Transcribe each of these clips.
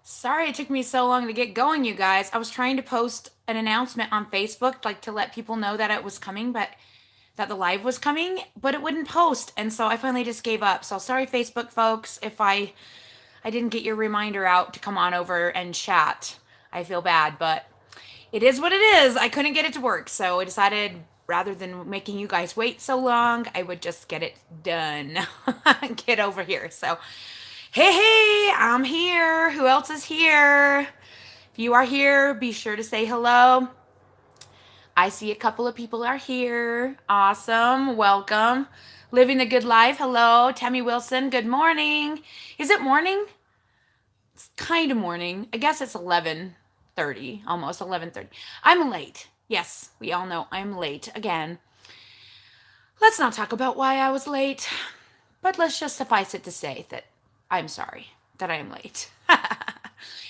Sorry it took me so long to get going, you guys. I was trying to post an announcement on Facebook, like to let people know that it was coming, but that the live was coming, but it wouldn't post. And so I finally just gave up. So sorry, Facebook folks, if I didn't get your reminder out to come on over and chat. I feel bad, but it is what it is. I couldn't get it to work. So I decided rather than making you guys wait so long, I would just get it done. Get over here. So hey, I'm here. Who else is here? If you are here, be sure to say hello. I see a couple of people are here. Awesome. Welcome. Living the good life. Hello, Tammy Wilson. Good morning. Is it morning? It's kind of morning. I guess it's 11:30, almost 11:30. I'm late. Yes, we all know I'm late again. Let's not talk about why I was late, but let's just suffice it to say that I'm sorry that I am late.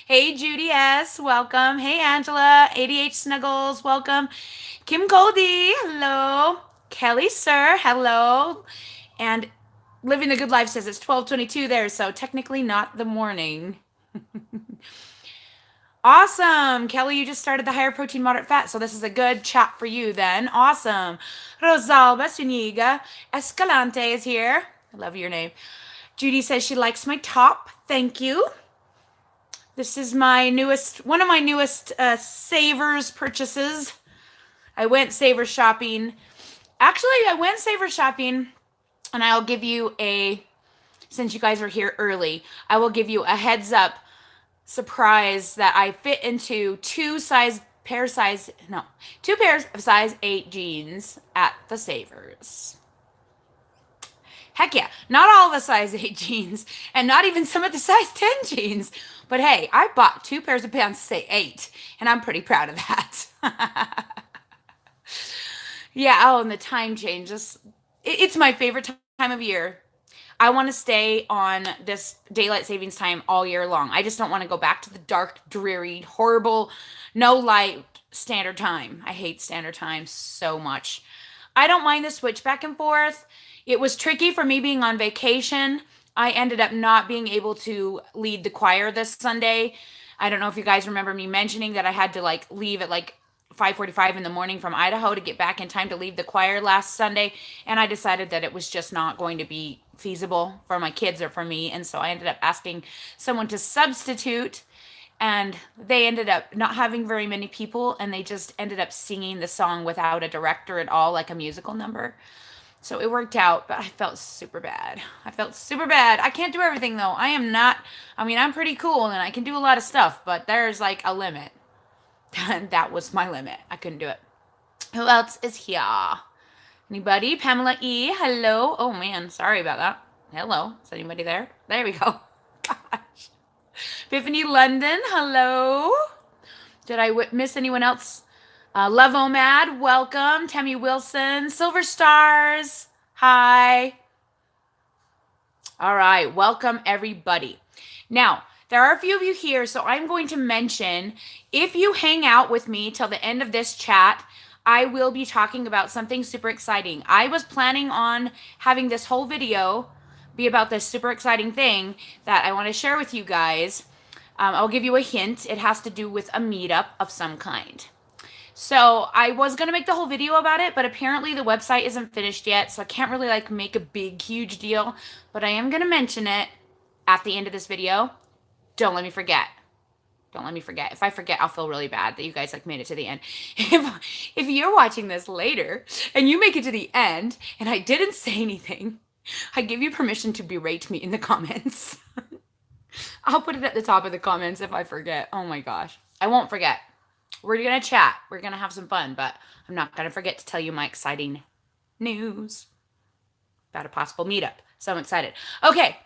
Hey, Judy S., welcome. Hey, Angela, 88 Snuggles, welcome. Kim Goldie, hello. Kelly Sir, hello. And Living the Good Life says it's 12:22 there, so technically not the morning. Awesome. Kelly, you just started the higher protein, moderate fat, so this is a good chat for you then. Awesome. Rosalba Suniga Escalante is here. I love your name. Judy says she likes my top. Thank you. This is one of my newest Savers purchases. I went Savers shopping. Actually, I went Savers shopping, and I'll give you since you guys are here early, I will give you a heads up surprise that I fit into two pairs of size 8 jeans at the Savers. Heck yeah, not all the size 8 jeans, and not even some of the size 10 jeans. But hey, I bought 2 pairs of pants, say 8, and I'm pretty proud of that. Yeah, oh, and the time changes. It's my favorite time of year. I want to stay on this daylight savings time all year long. I just don't want to go back to the dark, dreary, horrible, no light standard time. I hate standard time so much. I don't mind the switch back and forth. It was tricky for me being on vacation. I ended up not being able to lead the choir this Sunday. I don't know if you guys remember me mentioning that I had to leave at 5:45 in the morning from Idaho to get back in time to leave the choir last Sunday, and I decided that it was just not going to be feasible for my kids or for me, and so I ended up asking someone to substitute, and they ended up not having very many people, and they just ended up singing the song without a director at all, like a musical number. So it worked out, but I felt super bad. I felt super bad. I can't do everything though. I'm pretty cool and I can do a lot of stuff, but there's like a limit. And that was my limit. I couldn't do it. Who else is here? Anybody? Pamela E. Hello. Oh man, sorry about that. Hello. Is anybody there? There we go. Gosh. Tiffany London. Hello. Did I miss anyone else? Love Omad, welcome. Tammy Wilson, Silver Stars, hi. All right, welcome everybody. Now, there are a few of you here, so I'm going to mention if you hang out with me till the end of this chat, I will be talking about something super exciting. I was planning on having this whole video be about this super exciting thing that I want to share with you guys. I'll give you a hint. It has to do with a meetup of some kind. So I was going to make the whole video about it, but apparently the website isn't finished yet, so I can't really make a big, huge deal, but I am going to mention it at the end of this video. Don't let me forget. Don't let me forget. If I forget, I'll feel really bad that you guys made it to the end. If you're watching this later and you make it to the end and I didn't say anything, I give you permission to berate me in the comments. I'll put it at the top of the comments if I forget. Oh my gosh. I won't forget. We're going to chat. We're going to have some fun, but I'm not going to forget to tell you my exciting news about a possible meetup. So I'm excited. Okay.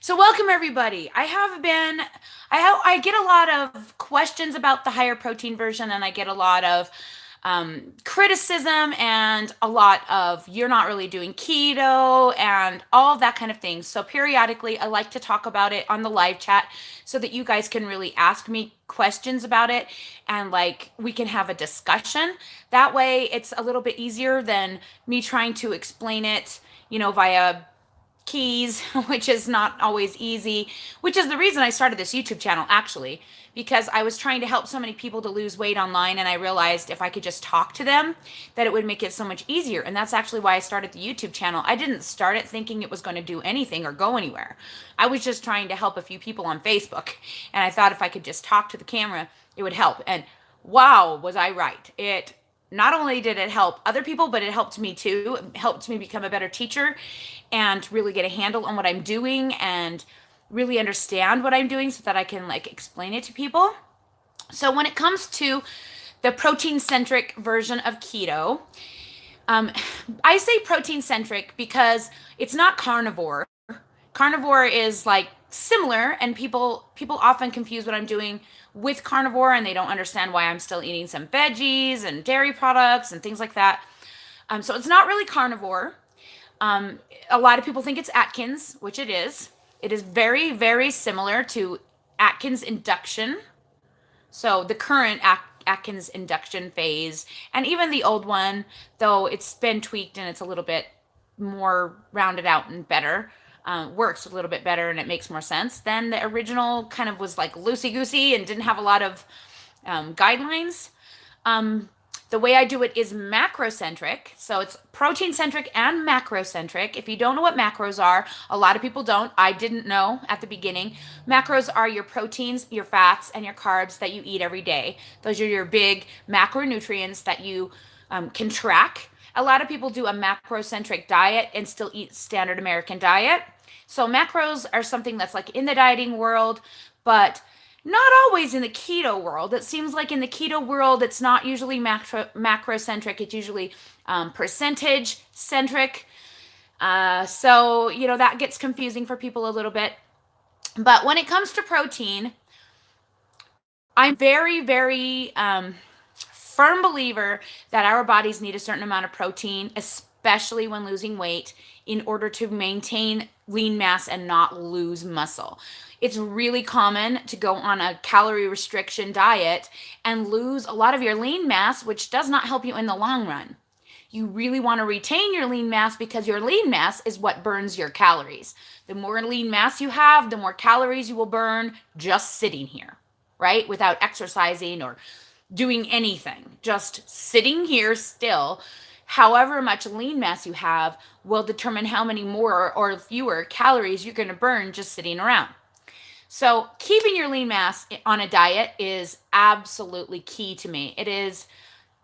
So welcome everybody. I get a lot of questions about the higher protein version, and I get a lot of criticism and a lot of you're not really doing keto and all of that kind of thing. So periodically I like to talk about it on the live chat so that you guys can really ask me questions about it and we can have a discussion. That way it's a little bit easier than me trying to explain it, via keys, which is not always easy, which is the reason I started this YouTube channel actually, because I was trying to help so many people to lose weight online, and I realized if I could just talk to them, that it would make it so much easier. And that's actually why I started the YouTube channel. I didn't start it thinking it was going to do anything or go anywhere. I was just trying to help a few people on Facebook, and I thought if I could just talk to the camera, it would help. And wow, was I right. It not only did it help other people, but it helped me too. It helped me become a better teacher and really get a handle on what I'm doing and really understand what I'm doing so that I can like explain it to people. So when it comes to the protein centric version of keto, I say protein centric because it's not carnivore. Carnivore is like similar, and people often confuse what I'm doing with carnivore, and they don't understand why I'm still eating some veggies and dairy products and things like that. So it's not really carnivore. A lot of people think it's Atkins, which it is. It is very, very similar to Atkins induction. So the current Atkins induction phase, and even the old one, though it's been tweaked and it's a little bit more rounded out and better, works a little bit better and it makes more sense. Then the original kind of was like loosey-goosey and didn't have a lot of guidelines. The way I do it is macrocentric. So it's protein centric and macrocentric. If you don't know what macros are, a lot of people don't. I didn't know at the beginning. Macros are your proteins, your fats, and your carbs that you eat every day. Those are your big macronutrients that you can track. A lot of people do a macrocentric diet and still eat standard American diet. So macros are something that's like in the dieting world, but not always in the keto world. It seems like in the keto world, it's not usually macrocentric. It's usually percentage centric. So, that gets confusing for people a little bit. But when it comes to protein, I'm very, very firm believer that our bodies need a certain amount of protein, especially when losing weight, in order to maintain lean mass and not lose muscle. It's really common to go on a calorie restriction diet and lose a lot of your lean mass, which does not help you in the long run. You really want to retain your lean mass because your lean mass is what burns your calories. The more lean mass you have, the more calories you will burn just sitting here, right? Without exercising or doing anything, just sitting here still. However much lean mass you have will determine how many more or fewer calories you're going to burn just sitting around. So keeping your lean mass on a diet is absolutely key to me. It is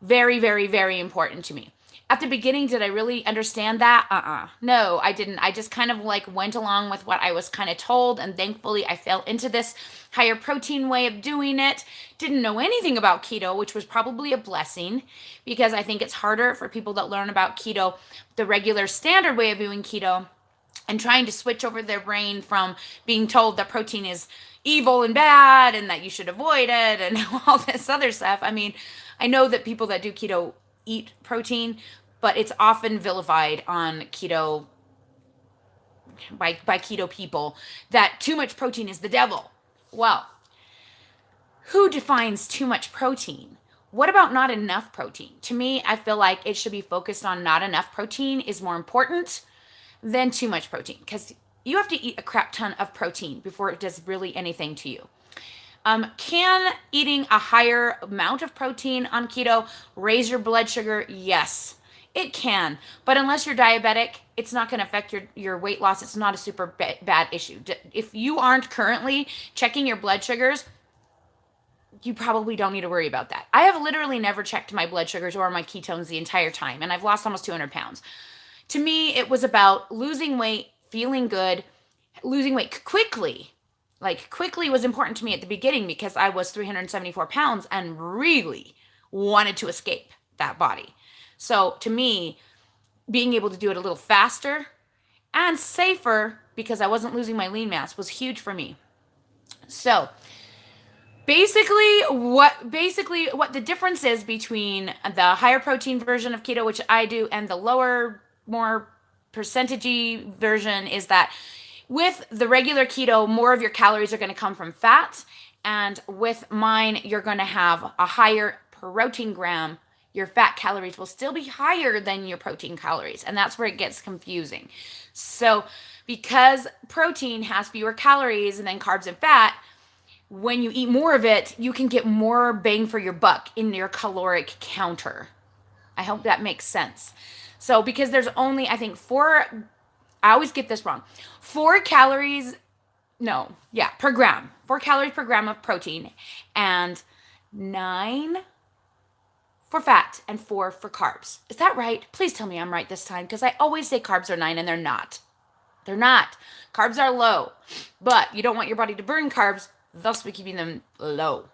very, very, very important to me. At the beginning, did I really understand that? No, I didn't. I just kind of like went along with what I was kind of told, and thankfully I fell into this higher protein way of doing it. Didn't know anything about keto, which was probably a blessing, because I think it's harder for people that learn about keto, the regular standard way of doing keto, and trying to switch over their brain from being told that protein is evil and bad and that you should avoid it and all this other stuff. I mean, I know that people that do keto eat protein, but it's often vilified on keto by keto people that too much protein is the devil. Well, who defines too much protein? What about not enough protein? To me, I feel like it should be focused on not enough protein is more important than too much protein, because you have to eat a crap ton of protein before it does really anything to you. Can eating a higher amount of protein on keto raise your blood sugar? Yes, it can. But unless you're diabetic, it's not going to affect your weight loss. It's not a super bad issue. If you aren't currently checking your blood sugars, you probably don't need to worry about that. I have literally never checked my blood sugars or my ketones the entire time, and I've lost almost 200 pounds. To me, it was about losing weight, feeling good, losing weight quickly. Like, quickly was important to me at the beginning because I was 374 pounds and really wanted to escape that body. So to me, being able to do it a little faster and safer because I wasn't losing my lean mass was huge for me. So basically what the difference is between the higher protein version of keto, which I do, and the lower, more percentagey version is that with the regular keto, more of your calories are going to come from fat. And with mine, you're going to have a higher protein gram. Your fat calories will still be higher than your protein calories. And that's where it gets confusing. So because protein has fewer calories than carbs and fat. When you eat more of it, you can get more bang for your buck in your caloric counter. I hope that makes sense. So, because there's only, I think, I always get this wrong, 4 calories, no, yeah, per gram, 4 calories per gram of protein, and 9 for fat and 4 for carbs. Is that right? Please tell me I'm right this time, because I always say carbs are 9 and they're not. They're not. Carbs are low, but you don't want your body to burn carbs, thus we're keeping them low.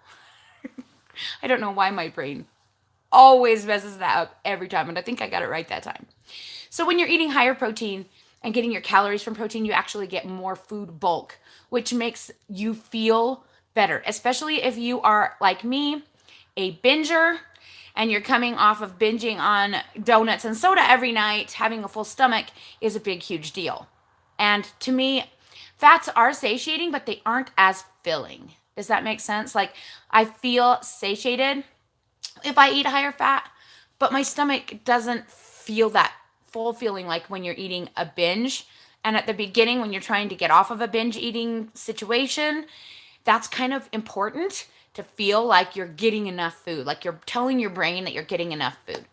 I don't know why my brain always messes that up every time, and I think I got it right that time. So when you're eating higher protein and getting your calories from protein, you actually get more food bulk, which makes you feel better, especially if you are like me, a binger, and you're coming off of binging on donuts and soda every night. Having a full stomach is a big, huge deal. And to me, fats are satiating, but they aren't as filling. Does that make sense? Like, I feel satiated if I eat higher fat, but my stomach doesn't feel that full feeling like when you're eating a binge. And at the beginning, when you're trying to get off of a binge eating situation, that's kind of important to feel like you're getting enough food, like you're telling your brain that you're getting enough food.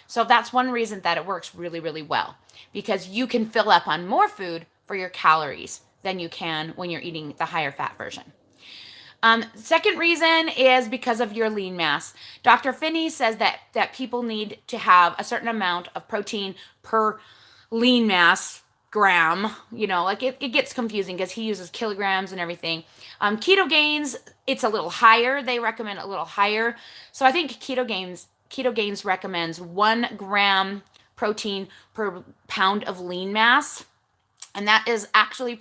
So that's one reason that it works really, really well, because you can fill up on more food for your calories than you can when you're eating the higher fat version. Second reason is because of your lean mass. Dr. Finney says that people need to have a certain amount of protein per lean mass gram. Like it gets confusing because he uses kilograms and everything. Keto Gains, it's a little higher. They recommend a little higher. So I think Keto Gains recommends 1 gram protein per pound of lean mass. And that is actually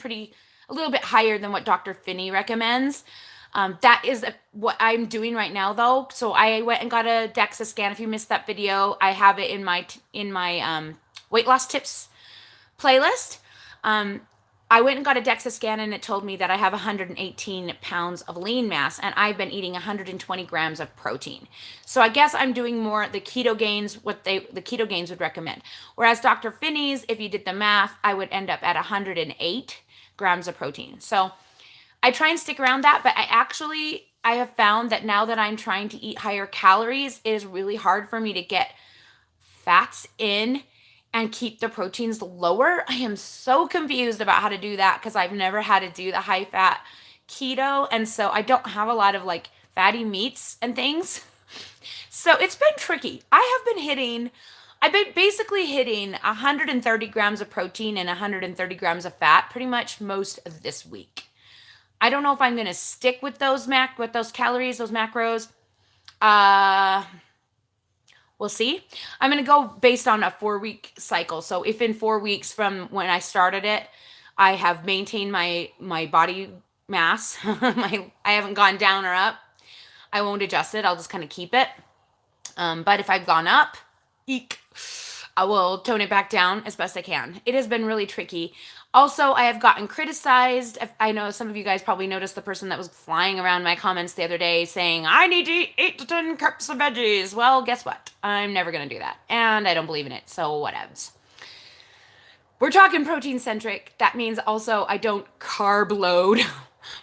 a little bit higher than what Dr. Finney recommends. That is what I'm doing right now, though. So I went and got a DEXA scan. If you missed that video, I have it in my weight loss tips playlist. I went and got a DEXA scan, and it told me that I have 118 pounds of lean mass, and I've been eating 120 grams of protein. So I guess I'm doing more the Keto Gains, what the Keto Gains would recommend. Whereas Dr. Finney's, if you did the math, I would end up at 108 grams of protein. So I try and stick around that, but I have found that now that I'm trying to eat higher calories, it is really hard for me to get fats in and keep the proteins lower. I am so confused about how to do that because I've never had to do the high fat keto, and so I don't have a lot of like fatty meats and things. So it's been tricky. I've been basically hitting 130 grams of protein and 130 grams of fat pretty much most of this week. I don't know if I'm going to stick with those calories, those macros. We'll see. I'm going to go based on a 4-week cycle. So if in 4 weeks from when I started it, I have maintained my body mass, I haven't gone down or up, I won't adjust it. I'll just kind of keep it. But if I've gone up, I will tone it back down as best I can. It has been really tricky. Also, I have gotten criticized. I know some of you guys probably noticed the person that was flying around my comments the other day saying, I need to eat 8 to 10 cups of veggies. Well, guess what? I'm never going to do that. And I don't believe in it. So whatevs. We're talking protein centric. That means also I don't carb load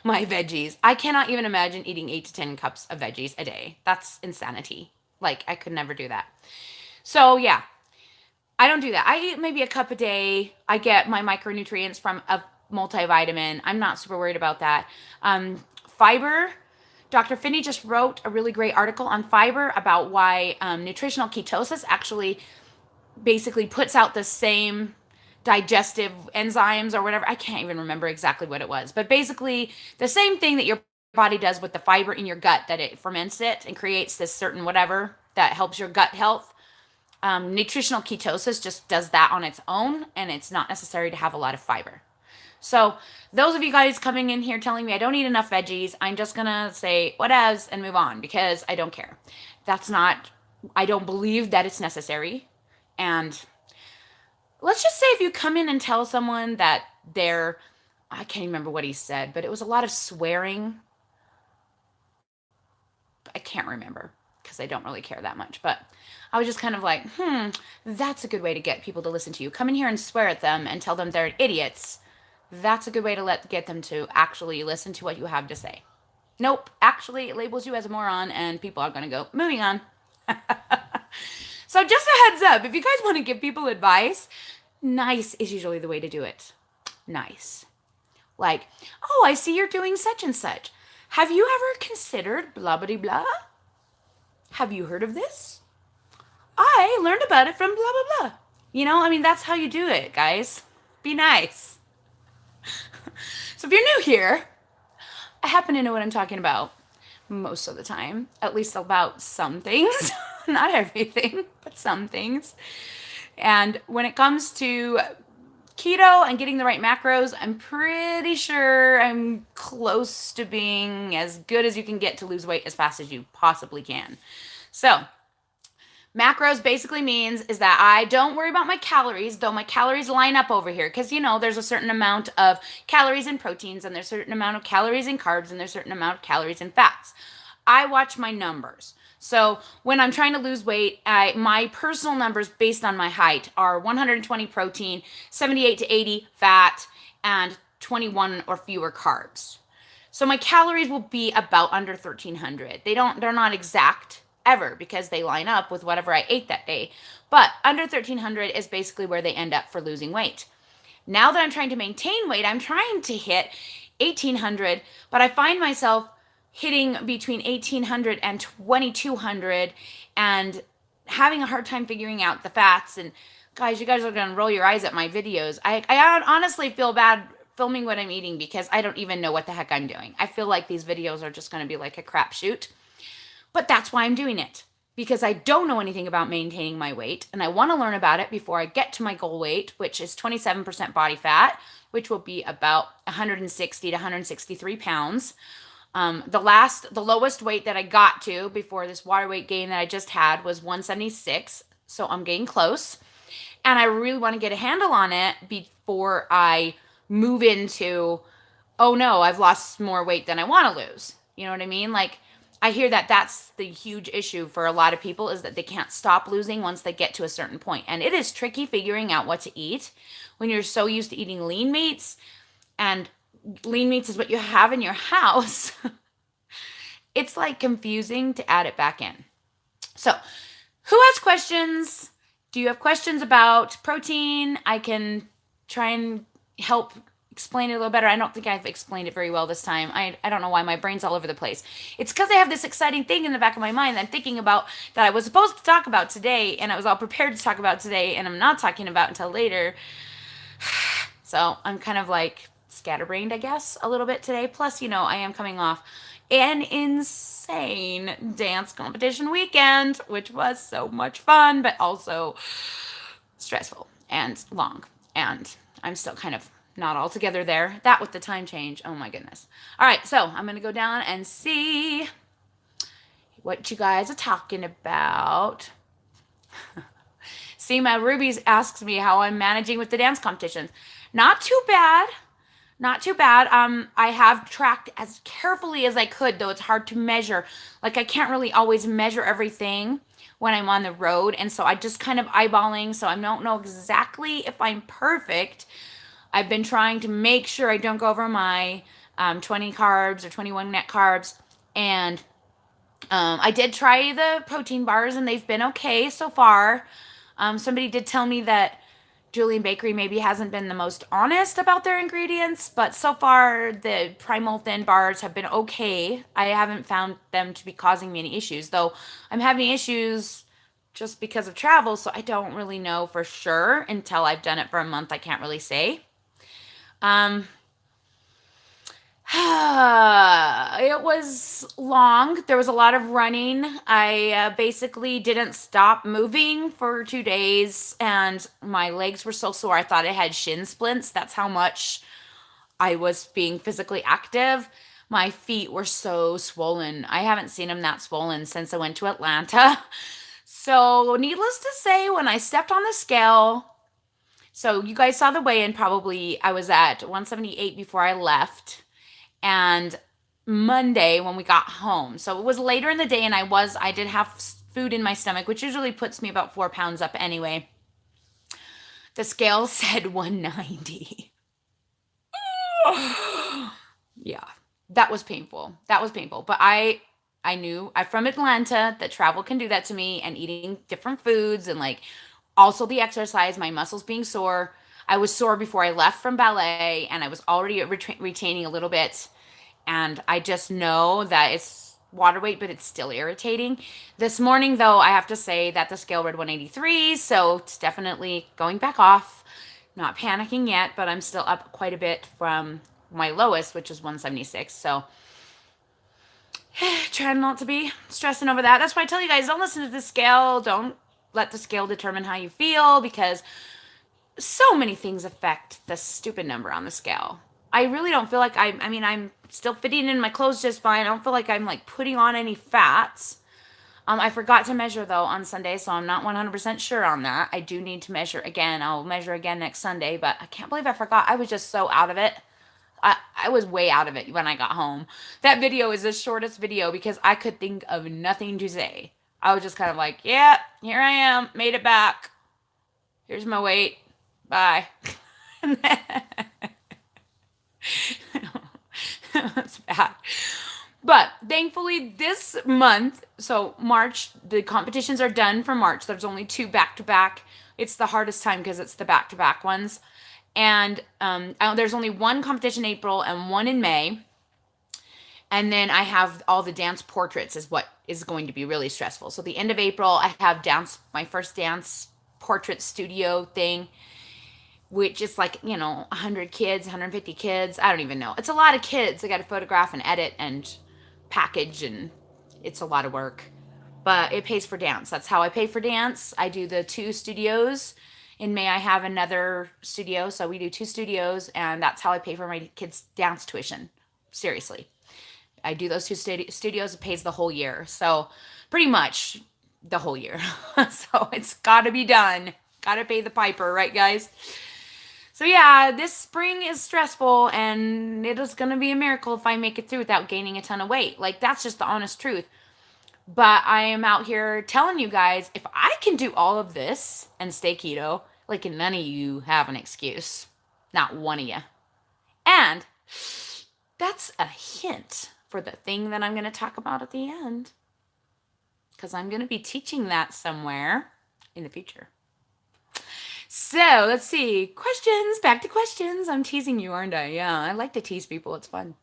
my veggies. I cannot even imagine eating 8 to 10 cups of veggies a day. That's insanity. Like, I could never do that. So yeah. I don't do that. I eat maybe a cup a day. I get my micronutrients from a multivitamin. I'm not super worried about that. Fiber. Dr. Finney just wrote a really great article on fiber about why nutritional ketosis actually basically puts out the same digestive enzymes or whatever. I can't even remember exactly what it was. But basically the same thing that your body does with the fiber in your gut, that it ferments it and creates this certain whatever that helps your gut health. Nutritional ketosis just does that on its own, and it's not necessary to have a lot of fiber. So those of you guys coming in here telling me I don't eat enough veggies, I'm just going to say whatevs and move on because I don't care. I don't believe that it's necessary. And let's just say if you come in and tell someone that I can't remember what he said, but it was a lot of swearing. I can't remember because I don't really care that much, but I was just kind of like, that's a good way to get people to listen to you. Come in here and swear at them and tell them they're idiots. that's a good way to get them to actually listen to what you have to say. Nope, actually, it labels you as a moron, and people are going to go, moving on. So, just a heads up, if you guys want to give people advice, nice is usually the way to do it. Nice. Like, oh, I see you're doing such and such. Have you ever considered blah, blah, blah? Have you heard of this? I learned about it from blah, blah, blah. You know, I mean, that's how you do it, guys. Be nice. So, if you're new here, I happen to know what I'm talking about most of the time, at least about some things. Not everything, but some things. And when it comes to keto and getting the right macros, I'm pretty sure I'm close to being as good as you can get to lose weight as fast as you possibly can. So, macros basically means is that I don't worry about my calories, though my calories line up over here. Because, you know, there's a certain amount of calories in proteins, and there's a certain amount of calories in carbs, and there's a certain amount of calories in fats. I watch my numbers. So when I'm trying to lose weight, my personal numbers based on my height are 120 protein, 78 to 80 fat, and 21 or fewer carbs. So my calories will be about under 1,300. They're not exact ever because they line up with whatever I ate that day. But under 1,300 is basically where they end up for losing weight. Now that I'm trying to maintain weight, I'm trying to hit 1,800, but I find myself hitting between 1,800 and 2,200 and having a hard time figuring out the fats. And guys, you guys are going to roll your eyes at my videos. I honestly feel bad filming what I'm eating because I don't even know what the heck I'm doing. I feel like these videos are just going to be like a crapshoot. But that's why I'm doing it, because I don't know anything about maintaining my weight, and I want to learn about it before I get to my goal weight, which is 27% body fat, which will be about 160 to 163 pounds. The lowest weight that I got to before this water weight gain that I just had was 176, so I'm getting close, and I really want to get a handle on it before I move into, oh no, I've lost more weight than I want to lose. You know what I mean? Like, I hear that that's the huge issue for a lot of people is that they can't stop losing once they get to a certain point. And it is tricky figuring out what to eat when you're so used to eating lean meats, and lean meats is what you have in your house. It's like confusing to add it back in. So, who has questions? Do you have questions about protein? I can try and help explain it a little better. I don't think I've explained it very well this time. I don't know why my brain's all over the place. It's because I have this exciting thing in the back of my mind that I'm thinking about that I was supposed to talk about today, and I was all prepared to talk about today, and I'm not talking about until later. So I'm kind of like scatterbrained, I guess, a little bit today. Plus, you know, I am coming off an insane dance competition weekend, which was so much fun, but also stressful and long. And I'm still kind of not all together there. That with the time change. Oh my goodness. All right, so I'm going to go down and see what you guys are talking about. See, my Rubies asks me how I'm managing with the dance competitions. Not too bad. Not too bad. I have tracked as carefully as I could, though it's hard to measure. Like, I can't really always measure everything when I'm on the road, and so I just kind of eyeballing, so I don't know exactly if I'm perfect. I've been trying to make sure I don't go over my 20 carbs or 21 net carbs, and I did try the protein bars, and they've been okay so far. Somebody did tell me that Julian Bakery maybe hasn't been the most honest about their ingredients, but so far the Primal Thin bars have been okay. I haven't found them to be causing me any issues, though I'm having issues just because of travel, so I don't really know for sure until I've done it for a month. I can't really say. It was long. There was a lot of running. I basically didn't stop moving for 2 days, and my legs were so sore. I thought I had shin splints. That's how much I was being physically active. My feet were so swollen. I haven't seen them that swollen since I went to Atlanta. So, needless to say, when I stepped on the scale, so you guys saw the weigh-in probably, I was at 178 before I left. And Monday when we got home. So it was later in the day, and I did have food in my stomach, which usually puts me about 4 pounds up anyway. The scale said 190. Yeah, that was painful. That was painful. But I knew I'm from Atlanta that travel can do that to me and eating different foods and like also the exercise, my muscles being sore. I was sore before I left from ballet and I was already retaining a little bit. And I just know that it's water weight, but it's still irritating. This morning, though, I have to say that the scale read 183, so it's definitely going back off. Not panicking yet, but I'm still up quite a bit from my lowest, which is 176. So trying not to be stressing over that. That's why I tell you guys, don't listen to the scale. Don't let the scale determine how you feel because so many things affect the stupid number on the scale. I really don't feel like I mean, I'm still fitting in my clothes just fine. I don't feel like I'm like putting on any fats. I forgot to measure though on Sunday, so I'm not 100% sure on that. I do need to measure again. I'll measure again next Sunday, but I can't believe I forgot. I was just so out of it. I was way out of it when I got home. That video is the shortest video because I could think of nothing to say. I was just kind of like, yeah, here I am, made it back. Here's my weight. Bye. That's bad. But thankfully this month, so March, the competitions are done for March. There's only 2 back-to-back. It's the hardest time because it's the back-to-back ones. And there's only 1 competition in April and 1 in May. And then I have all the dance portraits is what is going to be really stressful. So the end of April, I have my first dance portrait studio thing, which is like, 100 kids, 150 kids. I don't even know. It's a lot of kids. I got to photograph and edit and package, and it's a lot of work. But it pays for dance. That's how I pay for dance. I do the 2 studios. In May, I have another studio. So we do 2 studios, and that's how I pay for my kids' dance tuition. Seriously. I do those 2 studios. It pays the whole year. So pretty much the whole year. So it's got to be done. Got to pay the piper, right, guys? So yeah, this spring is stressful, and it is going to be a miracle if I make it through without gaining a ton of weight. Like, that's just the honest truth. But I am out here telling you guys, if I can do all of this and stay keto, like none of you have an excuse. Not one of you. And that's a hint for the thing that I'm going to talk about at the end. Because I'm going to be teaching that somewhere in the future. So let's see. Questions. Back to questions. I'm teasing you, aren't I? Yeah, I like to tease people. It's fun.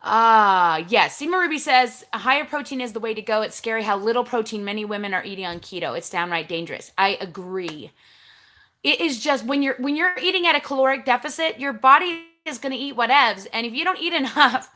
Yes. Seema Ruby says a higher protein is the way to go. It's scary how little protein many women are eating on keto. It's downright dangerous. I agree. It is just when you're eating at a caloric deficit, your body is going to eat whatevs. And if you don't eat enough,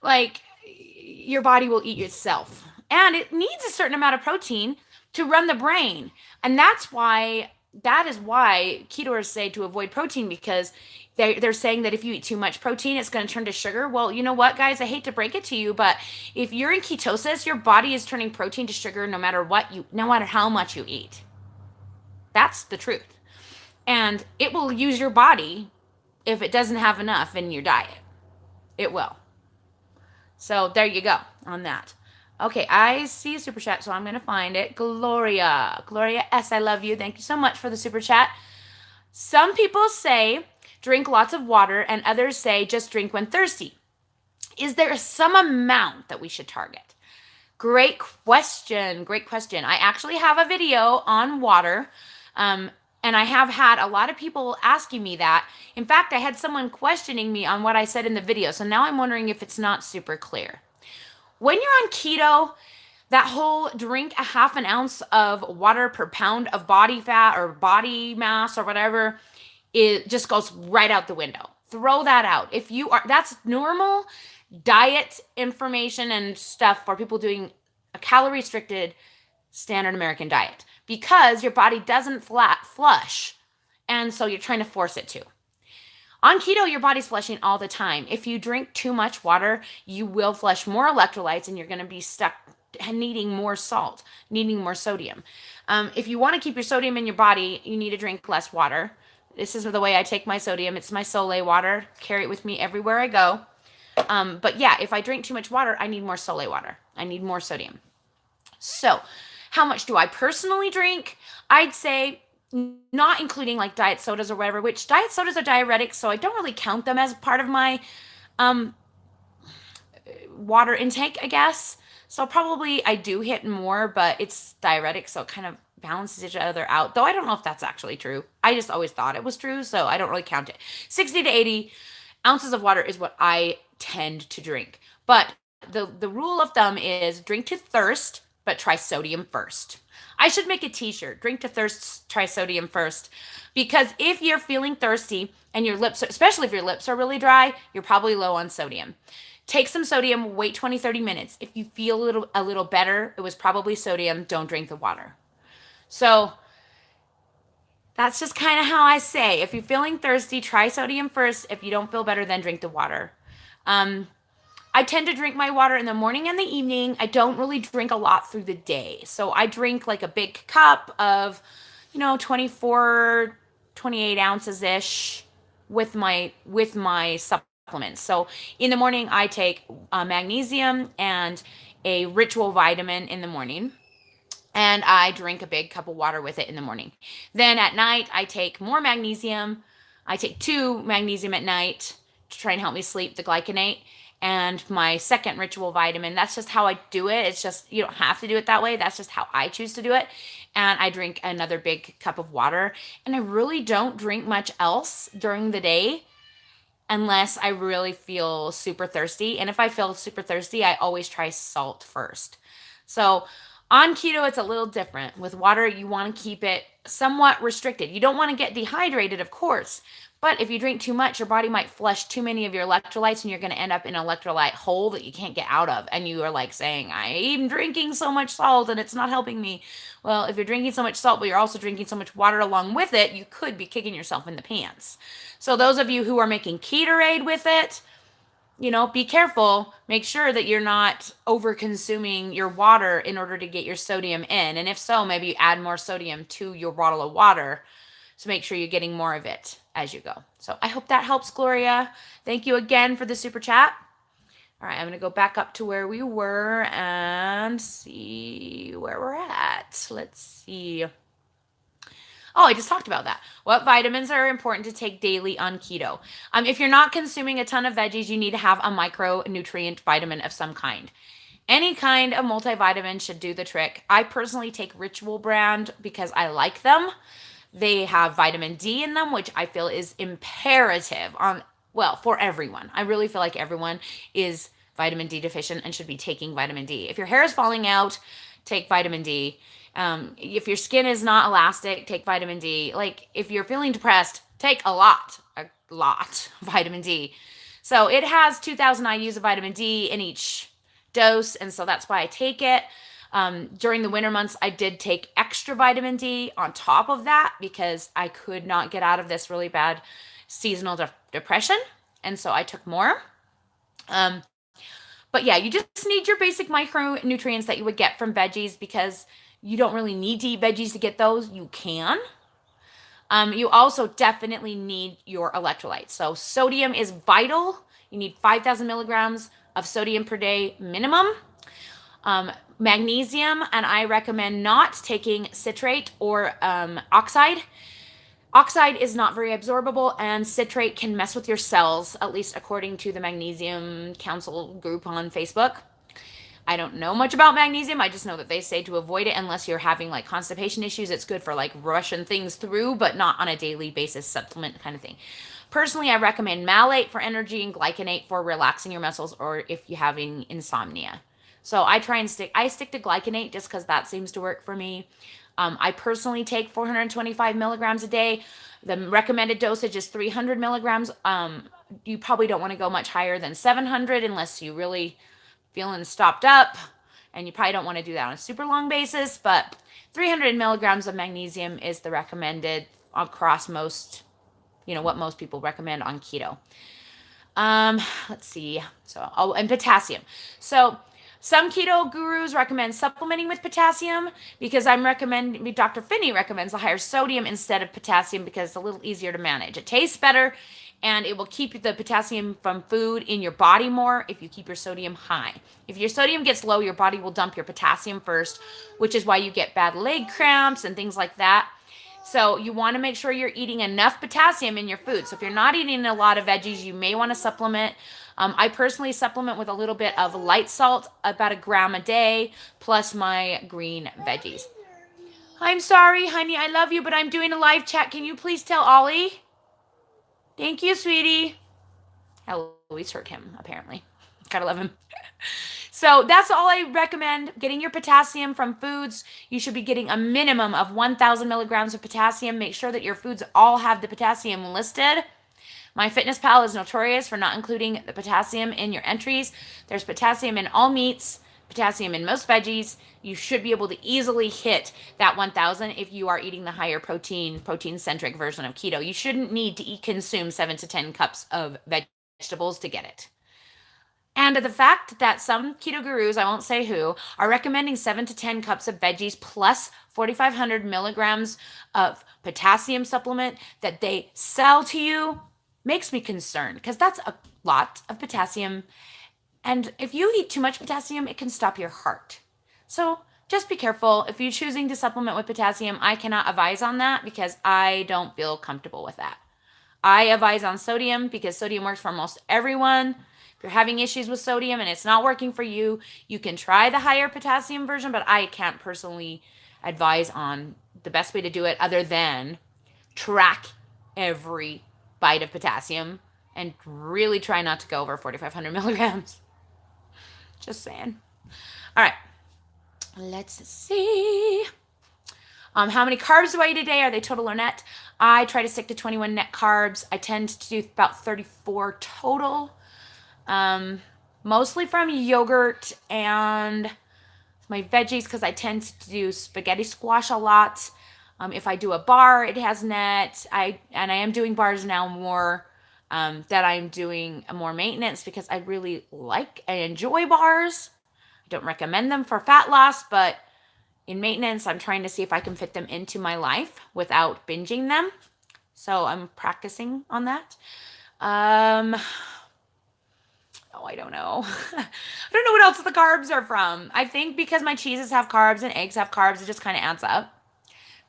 like your body will eat itself. And it needs a certain amount of protein to run the brain. And that is why ketoers say to avoid protein, because they're saying that if you eat too much protein, it's going to turn to sugar. Well, you know what, guys? I hate to break it to you, but if you're in ketosis, your body is turning protein to sugar no matter how much you eat. That's the truth. And it will use your body if it doesn't have enough in your diet. It will. So there you go on that. Okay, I see a super chat, so I'm going to find it. Gloria S., I love you. Thank you so much for the super chat. Some people say drink lots of water, and others say just drink when thirsty. Is there some amount that we should target? Great question. Great question. I actually have a video on water, and I have had a lot of people asking me that. In fact, I had someone questioning me on what I said in the video, so now I'm wondering if it's not super clear. When you're on keto, that whole drink a half an ounce of water per pound of body fat or body mass or whatever, it just goes right out the window. Throw that out. That's normal diet information and stuff for people doing a calorie restricted standard American diet, because your body doesn't flush. And so you're trying to force it to. On keto, your body's flushing all the time. If you drink too much water, you will flush more electrolytes, and you're going to be stuck needing more salt, needing more sodium. If you want to keep your sodium in your body, you need to drink less water. This is the way I take my sodium. It's my Solay water. Carry it with me everywhere I go. But yeah, if I drink too much water, I need more Solay water. I need more sodium. So how much do I personally drink? I'd say not including like diet sodas or whatever, which diet sodas are diuretics, so I don't really count them as part of my um, water intake, I guess. So probably I do hit more, but it's diuretic, so it kind of balances each other out. Though I don't know if that's actually true. I just always thought it was true, so I don't really count it. 60 to 80 ounces of water is what I tend to drink. But the rule of thumb is drink to thirst, but try sodium first. I should make a t-shirt. Drink to thirst, try sodium first. Because if you're feeling thirsty and your lips, especially if your lips are really dry, you're probably low on sodium. Take some sodium, wait 20, 30 minutes. If you feel a little better, it was probably sodium. Don't drink the water. So that's just kind of how I say. If you're feeling thirsty, try sodium first. If you don't feel better, then drink the water. I tend to drink my water in the morning and the evening. I don't really drink a lot through the day. So I drink like a big cup of, 24, 28 ounces ish with my supplements. So in the morning, I take magnesium and a ritual vitamin in the morning. And I drink a big cup of water with it in the morning. Then at night, I take more magnesium. I take 2 magnesium at night to try and help me sleep, the glycinate, and my second ritual vitamin. That's just how I do it. It's just, you don't have to do it that way. That's just how I choose to do it. And I drink another big cup of water. And I really don't drink much else during the day unless I really feel super thirsty. And if I feel super thirsty, I always try salt first. So on keto, it's a little different. With water, you want to keep it somewhat restricted. You don't want to get dehydrated, of course. But if you drink too much, your body might flush too many of your electrolytes and you're going to end up in an electrolyte hole that you can't get out of. And you are like saying, I'm drinking so much salt and it's not helping me. Well, if you're drinking so much salt, but you're also drinking so much water along with it, you could be kicking yourself in the pants. So those of you who are making Ketorade with it, be careful. Make sure that you're not over consuming your water in order to get your sodium in. And if so, maybe you add more sodium to your bottle of water to make sure you're getting more of it as you go. So I hope that helps, Gloria. Thank you again for the super chat. All right, I'm going to go back up to where we were and see where we're at. Let's see. Oh, I just talked about that. What vitamins are important to take daily on keto? If you're not consuming a ton of veggies, you need to have a micronutrient vitamin of some kind. Any kind of multivitamin should do the trick. I personally take Ritual brand because I like them. They have vitamin D in them, which I feel is imperative for everyone. I really feel like everyone is vitamin D deficient and should be taking vitamin D. If your hair is falling out, take vitamin D. If your skin is not elastic, take vitamin D. Like if you're feeling depressed, take a lot vitamin D. So it has 2,000 IUs of vitamin D in each dose, and so that's why I take it. During the winter months, I did take extra vitamin D on top of that because I could not get out of this really bad seasonal depression, and so I took more. But yeah, you just need your basic micronutrients that you would get from veggies because you don't really need to eat veggies to get those. You can. You also definitely need your electrolytes. So sodium is vital. You need 5,000 milligrams of sodium per day minimum. Magnesium, and I recommend not taking citrate or oxide. Oxide is not very absorbable, and citrate can mess with your cells, at least according to the Magnesium Council group on Facebook. I don't know much about magnesium. I just know that they say to avoid it unless you're having like constipation issues. It's good for like rushing things through, but not on a daily basis supplement kind of thing. Personally, I recommend malate for energy and glycinate for relaxing your muscles or if you're having insomnia. So I stick to glycinate just because that seems to work for me. I personally take 425 milligrams a day. The recommended dosage is 300 milligrams. You probably don't want to go much higher than 700 unless you really feeling stopped up, and you probably don't want to do that on a super long basis, but 300 milligrams of magnesium is the recommended across most, what most people recommend on keto. Let's see. And potassium. So some keto gurus recommend supplementing with potassium because Dr. Finney recommends a higher sodium instead of potassium because it's a little easier to manage. It tastes better and it will keep the potassium from food in your body more if you keep your sodium high. If your sodium gets low, your body will dump your potassium first, which is why you get bad leg cramps and things like that. So you want to make sure you're eating enough potassium in your food. So if you're not eating a lot of veggies, you may want to supplement. I personally supplement with a little bit of light salt, about a gram a day, plus my green veggies. I'm sorry, honey. I love you, but I'm doing a live chat. Can you please tell Ollie? Thank you, sweetie. Eloise hurt him, apparently. Gotta love him. So that's all I recommend. Getting your potassium from foods. You should be getting a minimum of 1,000 milligrams of potassium. Make sure that your foods all have the potassium listed. MyFitnessPal is notorious for not including the potassium in your entries. There's potassium in all meats, potassium in most veggies. You should be able to easily hit that 1,000 if you are eating the higher protein-centric version of keto. You shouldn't need to consume 7 to 10 cups of vegetables to get it. And the fact that some keto gurus, I won't say who, are recommending 7 to 10 cups of veggies plus 4,500 milligrams of potassium supplement that they sell to you makes me concerned, because that's a lot of potassium. And if you eat too much potassium, it can stop your heart. So just be careful. If you're choosing to supplement with potassium, I cannot advise on that because I don't feel comfortable with that. I advise on sodium because sodium works for almost everyone. If you're having issues with sodium and it's not working for you, you can try the higher potassium version, but I can't personally advise on the best way to do it other than track every bite of potassium and really try not to go over 4,500 milligrams. Just saying. All right. Let's see. How many carbs do I eat a day? Are they total or net? I try to stick to 21 net carbs. I tend to do about 34 total. Mostly from yogurt and my veggies, because I tend to do spaghetti squash a lot. If I do a bar, it has net. I am doing bars now more, that I'm doing more maintenance because I really like and enjoy bars. I don't recommend them for fat loss, but in maintenance, I'm trying to see if I can fit them into my life without binging them. So I'm practicing on that. Oh, I don't know. I don't know what else the carbs are from. I think because my cheeses have carbs and eggs have carbs, it just kind of adds up.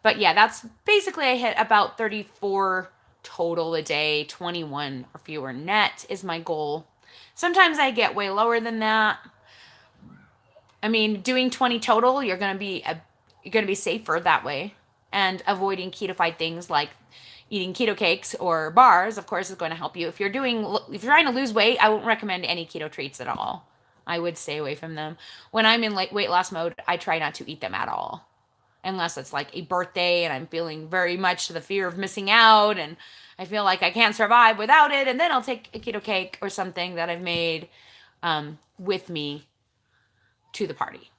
But yeah, that's basically, I hit about 34 total a day, 21 or fewer net is my goal. Sometimes I get way lower than that. I mean, doing 20 total, you're going to be safer that way, and avoiding ketofied things like eating keto cakes or bars, of course, is going to help you. If you're trying to lose weight, I won't recommend any keto treats at all. I would stay away from them. When I'm in weight loss mode, I try not to eat them at all, unless it's like a birthday and I'm feeling very much the fear of missing out and I feel like I can't survive without it. And then I'll take a keto cake or something that I've made with me to the party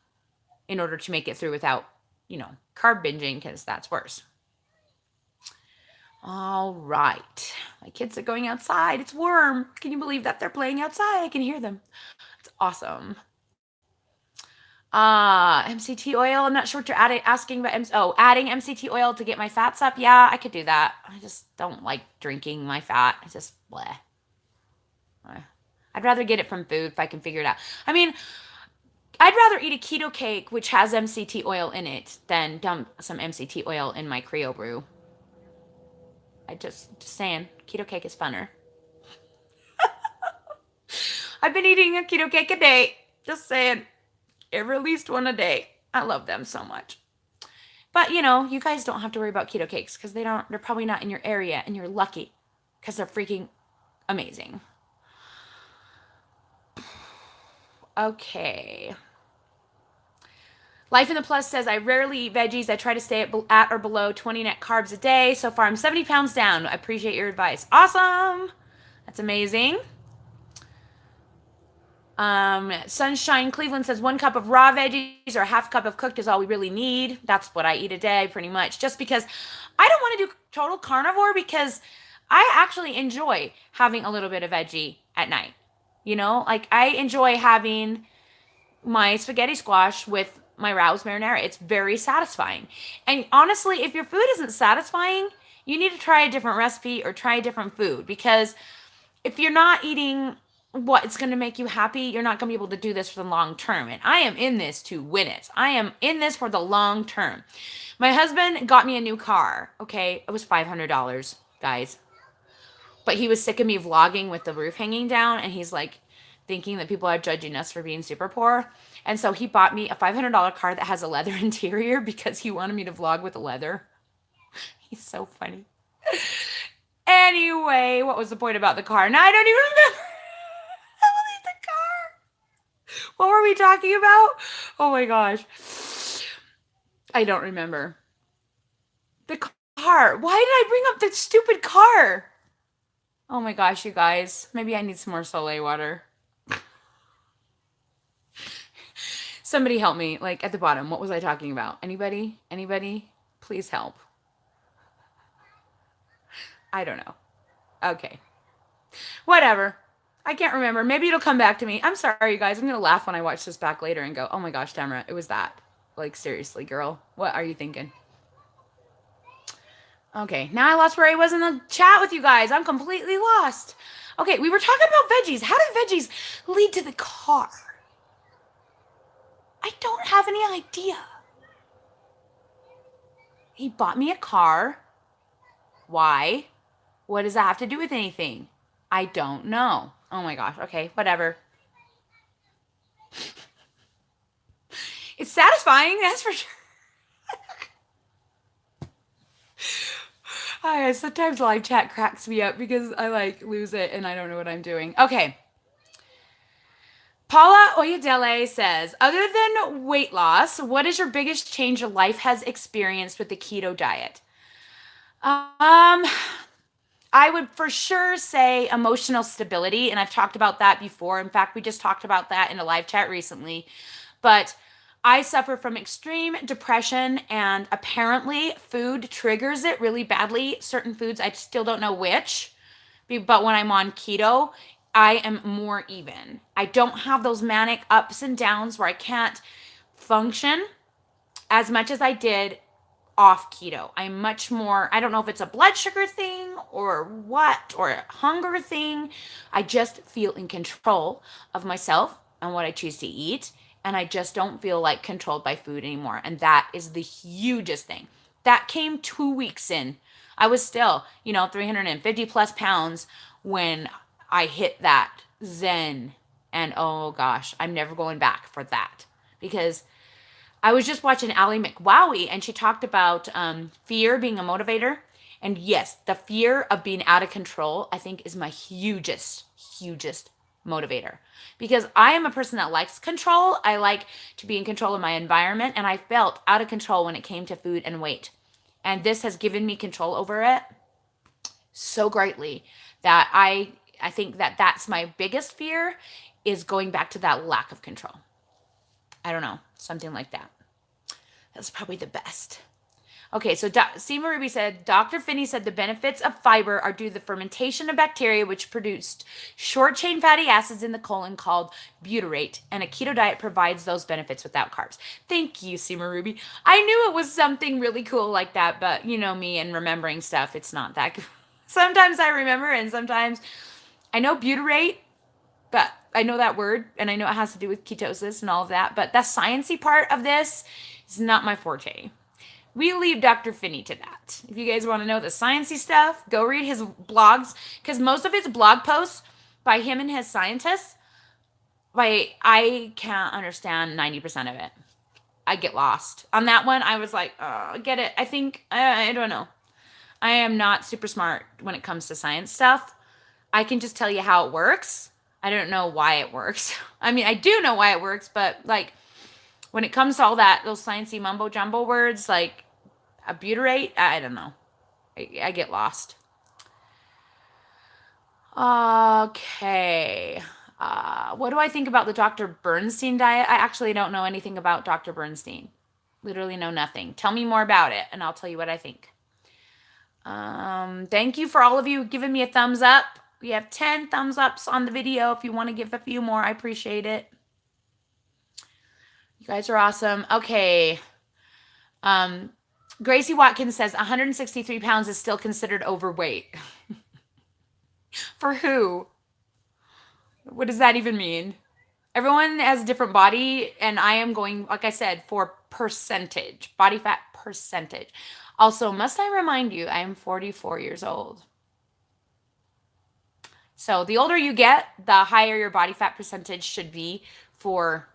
in order to make it through without, carb binging, because that's worse. All right. My kids are going outside. It's warm. Can you believe that they're playing outside? I can hear them. It's awesome. MCT oil. I'm not sure what you're asking about. Adding MCT oil to get my fats up. Yeah, I could do that. I just don't like drinking my fat. It's just bleh. I'd rather get it from food if I can figure it out. I mean, I'd rather eat a keto cake which has MCT oil in it than dump some MCT oil in my Creo brew. Just saying, keto cake is funner. I've bbeen eating a keto cake a day. Just saying, at least one a day. I love them so much. But you guys don't have to worry about keto cakes because they're probably not in your area, and you're lucky because they're freaking amazing. Okay. Life in the Plus says, I rarely eat veggies. I try to stay at or below 20 net carbs a day. So far, I'm 70 pounds down. I appreciate your advice. Awesome. That's amazing. Sunshine Cleveland says 1 cup of raw veggies or a half cup of cooked is all we really need. That's what I eat a day, pretty much. Just because I don't want to do total carnivore, because I actually enjoy having a little bit of veggie at night. I enjoy having my spaghetti squash with my Rouse marinara. It's very satisfying. And honestly, if your food isn't satisfying, you need to try a different recipe or try a different food, because if you're not eating what it's going to make you happy, you're not going to be able to do this for the long term. And I am in this to win it. I am in this for the long term. My husband got me a new car. Okay. It was $500, guys. But he was sick of me vlogging with the roof hanging down. And he's like thinking that people are judging us for being super poor. And so he bought me a $500 car that has a leather interior because he wanted me to vlog with the leather. He's so funny. Anyway, what was the point about the car? Now I don't even remember. The car. What were we talking about? Oh my gosh. I don't remember. The car. Why did I bring up the stupid car? Oh my gosh, you guys. Maybe I need some more Solay water. Somebody help me. Like at the bottom, what was I talking about? Anybody? Anybody? Please help. I don't know. Okay. Whatever. I can't remember. Maybe it'll come back to me. I'm sorry, you guys. I'm going to laugh when I watch this back later and go, oh my gosh, Tamara, it was that. Like, seriously, girl. What are you thinking? Okay. Now I lost where I was in the chat with you guys. I'm completely lost. Okay. We were talking about veggies. How did veggies lead to the car? I don't have any idea. He bought me a car. Why? What does that have to do with anything? I don't know. Oh my gosh. Okay, whatever. It's satisfying, that's for sure. Sometimes live chat cracks me up because I like lose it and I don't know what I'm doing. Okay. Paula Oyedele says, other than weight loss, what is your biggest change your life has experienced with the keto diet? I would for sure say emotional stability, and I've talked about that before. In fact, we just talked about that in a live chat recently. But I suffer from extreme depression, and apparently food triggers it really badly. Certain foods, I still don't know which, but when I'm on keto, I am more even. I don't have those manic ups and downs where I can't function as much as I did off keto. I'm much more, I don't know if it's a blood sugar thing or what, or a hunger thing. I just feel in control of myself and what I choose to eat. And I just don't feel like controlled by food anymore. And that is the hugest thing. That came 2 weeks in. I was still, 350 plus pounds when I hit that zen. And oh gosh, I'm never going back for that. Because I was just watching Ally McWowie, and she talked about fear being a motivator. And yes, the fear of being out of control, I think, is my hugest motivator. Because I am a person that likes control. I like to be in control of my environment, and I felt out of control when it came to food and weight. And this has given me control over it so greatly that I think that that's my biggest fear, is going back to that lack of control. I don't know, something like that. That's probably the best. Okay, so Seema Ruby said, Dr. Finney said the benefits of fiber are due to the fermentation of bacteria which produced short-chain fatty acids in the colon called butyrate, and a keto diet provides those benefits without carbs. Thank you, Seema Ruby. I knew it was something really cool like that, but you know me and remembering stuff, it's not that good. Sometimes I remember, and sometimes I know butyrate, but I know that word, and I know it has to do with ketosis and all of that, but the sciencey part of this is not my forte. We leave Dr. Finney to that. If you guys want to know the sciencey stuff, go read his blogs, because most of his blog posts by him and his scientists, I can't understand 90% of it. I get lost. On that one, I was like, I get it. I think, I don't know. I am not super smart when it comes to science stuff. I can just tell you how it works. I don't know why it works. I mean, I do know why it works, but like when it comes to all that, those sciencey mumbo jumbo words like a butyrate, I don't know. I get lost. Okay. What do I think about the Dr. Bernstein diet? I actually don't know anything about Dr. Bernstein. Literally know nothing. Tell me more about it, and I'll tell you what I think. Thank you for all of you giving me a thumbs up. We have 10 thumbs ups on the video. If you want to give a few more, I appreciate it. You guys are awesome. Okay. Gracie Watkins says 163 pounds is still considered overweight. For who? What does that even mean? Everyone has a different body, and I am going, like I said, for percentage, body fat percentage. Also, must I remind you, I am 44 years old. So the older you get, the higher your body fat percentage should be for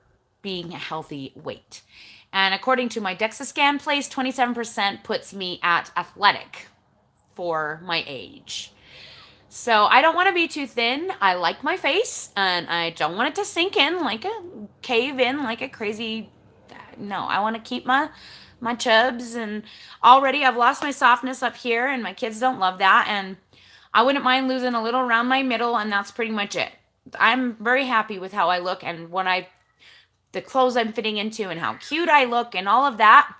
being a healthy weight. And according to my DEXA scan place, 27% puts me at athletic for my age. So I don't want to be too thin. I like my face, and I don't want it to sink in like a cave in like a crazy. No, I want to keep my chubs, and already I've lost my softness up here, and my kids don't love that, and I wouldn't mind losing a little around my middle, and that's pretty much it. I'm very happy with how I look and the clothes I'm fitting into and how cute I look and all of that.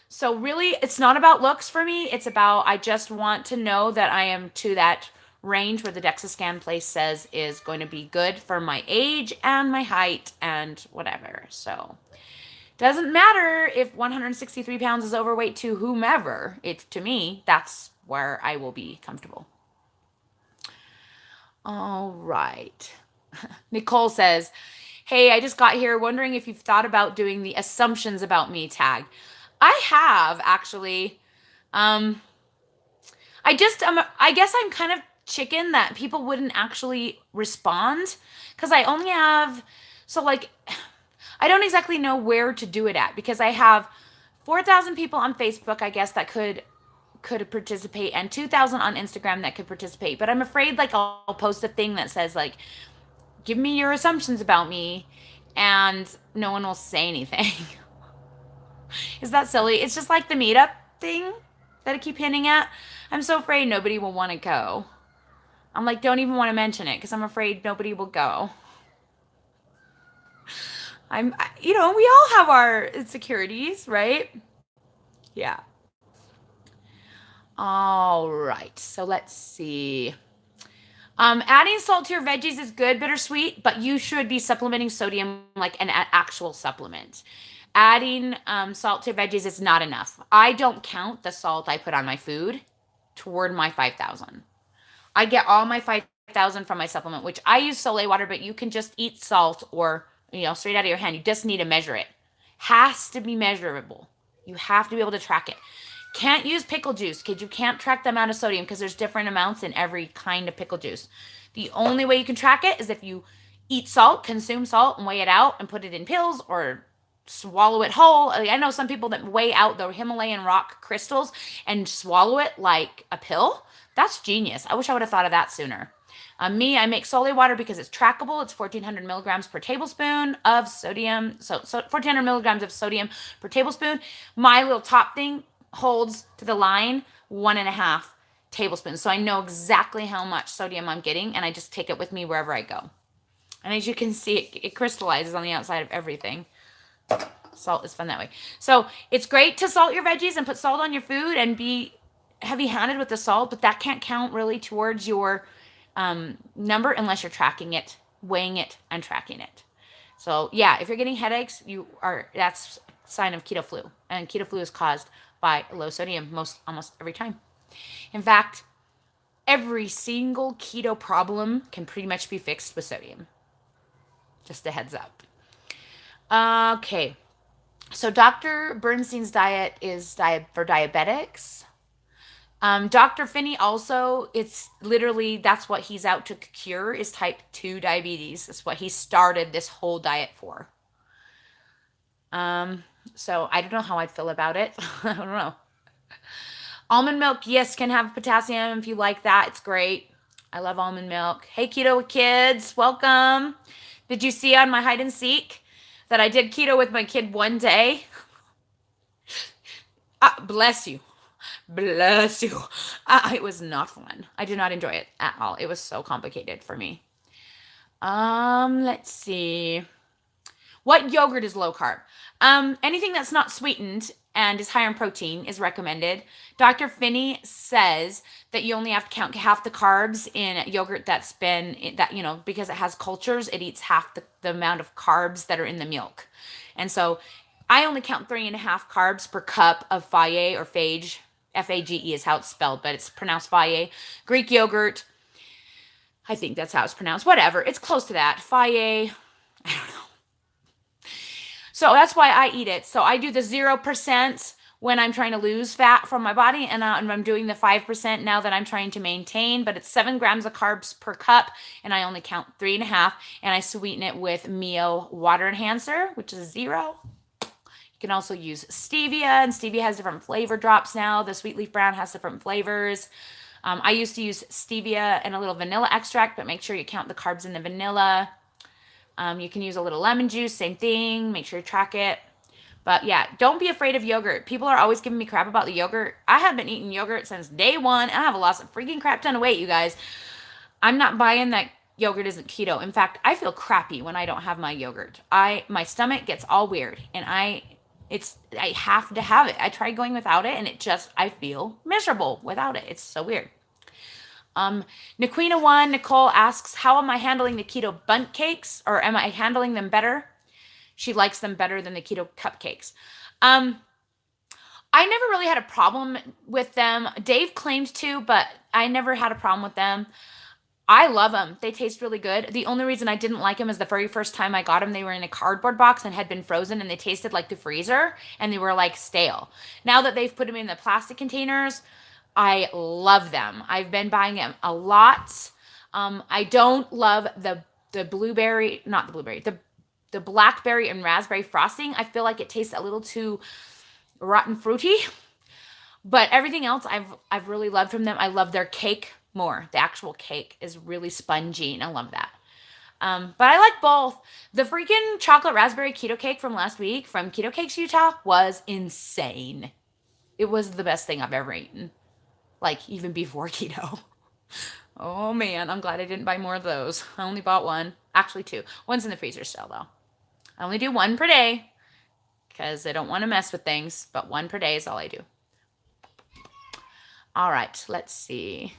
So really, it's not about looks for me. It's about I just want to know that I am to that range where the DEXA scan place says is going to be good for my age and my height and whatever. So doesn't matter if 163 pounds is overweight to whomever. To me, that's where I will be comfortable. All right. Nicole says, hey, I just got here wondering if you've thought about doing the assumptions about me tag. I have actually. I guess I'm kind of chicken that people wouldn't actually respond because I only have, so like, I don't exactly know where to do it at because I have 4,000 people on Facebook, I guess, that could participate, and 2,000 on Instagram that could participate. But I'm afraid like I'll post a thing that says like, give me your assumptions about me, and no one will say anything. Is that silly? It's just like the meetup thing that I keep hinting at. I'm so afraid nobody will want to go. I'm like, don't even want to mention it because I'm afraid nobody will go. We all have our insecurities, right? Yeah. All right. So let's see. Adding salt to your veggies is good, bittersweet, but you should be supplementing sodium like an actual supplement. Adding salt to veggies is not enough. I don't count the salt I put on my food toward my 5,000. I get all my 5,000 from my supplement, which I use Solay water, but you can just eat salt or, straight out of your hand. You just need to measure it. Has to be measurable. You have to be able to track it. Can't use pickle juice because you can't track the amount of sodium because there's different amounts in every kind of pickle juice. The only way you can track it is if you eat salt, consume salt, and weigh it out and put it in pills or swallow it whole. I know some people that weigh out the Himalayan rock crystals and swallow it like a pill. That's genius. I wish I would have thought of that sooner. I make Solay water because it's trackable. It's 1,400 milligrams per tablespoon of sodium. So 1,400 milligrams of sodium per tablespoon. My little top thing holds to the line 1.5 tablespoons. So I know exactly how much sodium I'm getting, and I just take it with me wherever I go. And as you can see, it crystallizes on the outside of everything. Salt is fun that way. So it's great to salt your veggies and put salt on your food and be heavy-handed with the salt, but that can't count really towards your number unless you're tracking it, weighing it, and tracking it. So yeah, if you're getting headaches, that's a sign of keto flu, and keto flu is caused by low sodium almost every time. In fact, every single keto problem can pretty much be fixed with sodium. Just a heads up. Okay. So Dr. Bernstein's diet is for diabetics. Dr. Finney also, it's literally, that's what he's out to cure is type 2 diabetes. That's what he started this whole diet for. So I don't know how I'd feel about it. I don't know. Almond milk, yes, can have potassium if you like that. It's great. I love almond milk. Hey, keto kids, welcome. Did you see on my hide and seek that I did keto with my kid one day? Bless you. Bless you. It was not fun. I did not enjoy it at all. It was so complicated for me. Let's see. What yogurt is low carb? Anything that's not sweetened and is higher in protein is recommended. Dr. Finney says that you only have to count half the carbs in yogurt because it has cultures, it eats half the amount of carbs that are in the milk. And so I only count 3.5 carbs per cup of Fage or Fage. F-A-G-E is how it's spelled, but it's pronounced Fage. Greek yogurt. I think that's how it's pronounced. Whatever. It's close to that. Faye. I don't know. So that's why I eat it. So I do the 0% when I'm trying to lose fat from my body, and I'm doing the 5% now that I'm trying to maintain. But it's 7 grams of carbs per cup, and I only count 3.5. And I sweeten it with Mio water enhancer, which is 0. You can also use stevia, and stevia has different flavor drops now. The sweet leaf brown has different flavors. I used to use stevia and a little vanilla extract, but make sure you count the carbs in the vanilla. You can use a little lemon juice, same thing. Make sure you track it. But yeah, don't be afraid of yogurt. People are always giving me crap about the yogurt. I have been eating yogurt since day one. I have lost a freaking crap ton of weight, you guys. I'm not buying that yogurt isn't keto. In fact, I feel crappy when I don't have my yogurt. My stomach gets all weird, and I have to have it. I tried going without it, and I feel miserable without it. It's so weird. Naquina1, Nicole asks, how am I handling the keto bundt cakes, or am I handling them better? She likes them better than the keto cupcakes. I never really had a problem with them. Dave claimed to, but I never had a problem with them. I love them. They taste really good. The only reason I didn't like them is the very first time I got them, they were in a cardboard box and had been frozen, and they tasted like the freezer, and they were like stale. Now that they've put them in the plastic containers, I love them. I've been buying them a lot. I don't love the blueberry, not the blueberry, the blackberry and raspberry frosting. I feel like it tastes a little too rotten fruity. But everything else I've really loved from them. I love their cake more. The actual cake is really spongy, and I love that. But I like both. The freaking chocolate raspberry keto cake from last week from Keto Cakes Utah was insane. It was the best thing I've ever eaten. Like, even before keto. Oh, man. I'm glad I didn't buy more of those. I only bought one. Actually, 2. One's in the freezer still, though. I only do 1 per day because I don't want to mess with things. But 1 per day is all I do. All right. Let's see.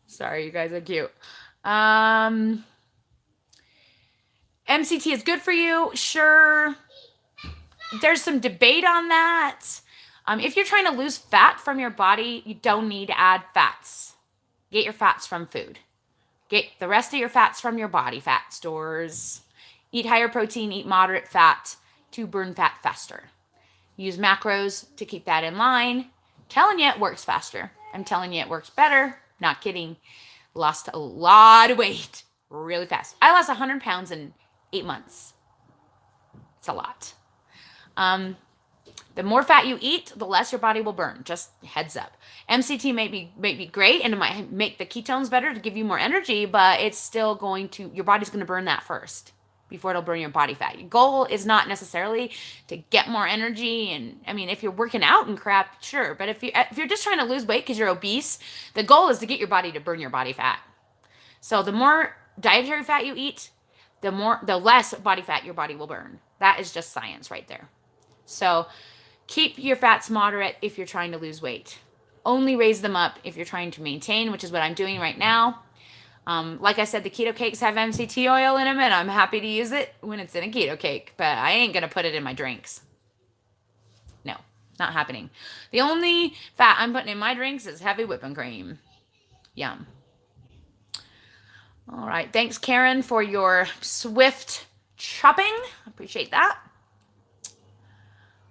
Sorry, you guys are cute. MCT is good for you. Sure. There's some debate on that. If you're trying to lose fat from your body, you don't need to add fats. Get your fats from food. Get the rest of your fats from your body fat stores. Eat higher protein, eat moderate fat to burn fat faster. Use macros to keep that in line. Telling you it works faster. I'm telling you it works better. Not kidding. Lost a lot of weight really fast. I lost 100 pounds in 8 months. It's a lot. The more fat you eat, the less your body will burn. Just heads up. MCT may be great, and it might make the ketones better to give you more energy, but it's still your body's going to burn that first before it'll burn your body fat. Your goal is not necessarily to get more energy. And I mean, if you're working out and crap, sure. But if you're just trying to lose weight because you're obese, the goal is to get your body to burn your body fat. So the more dietary fat you eat, the less body fat your body will burn. That is just science right there. So keep your fats moderate if you're trying to lose weight. Only raise them up if you're trying to maintain, which is what I'm doing right now. Like I said, the keto cakes have MCT oil in them, and I'm happy to use it when it's in a keto cake, but I ain't going to put it in my drinks. No, not happening. The only fat I'm putting in my drinks is heavy whipping cream. Yum. All right. Thanks, Karen, for your swift shopping. Appreciate that.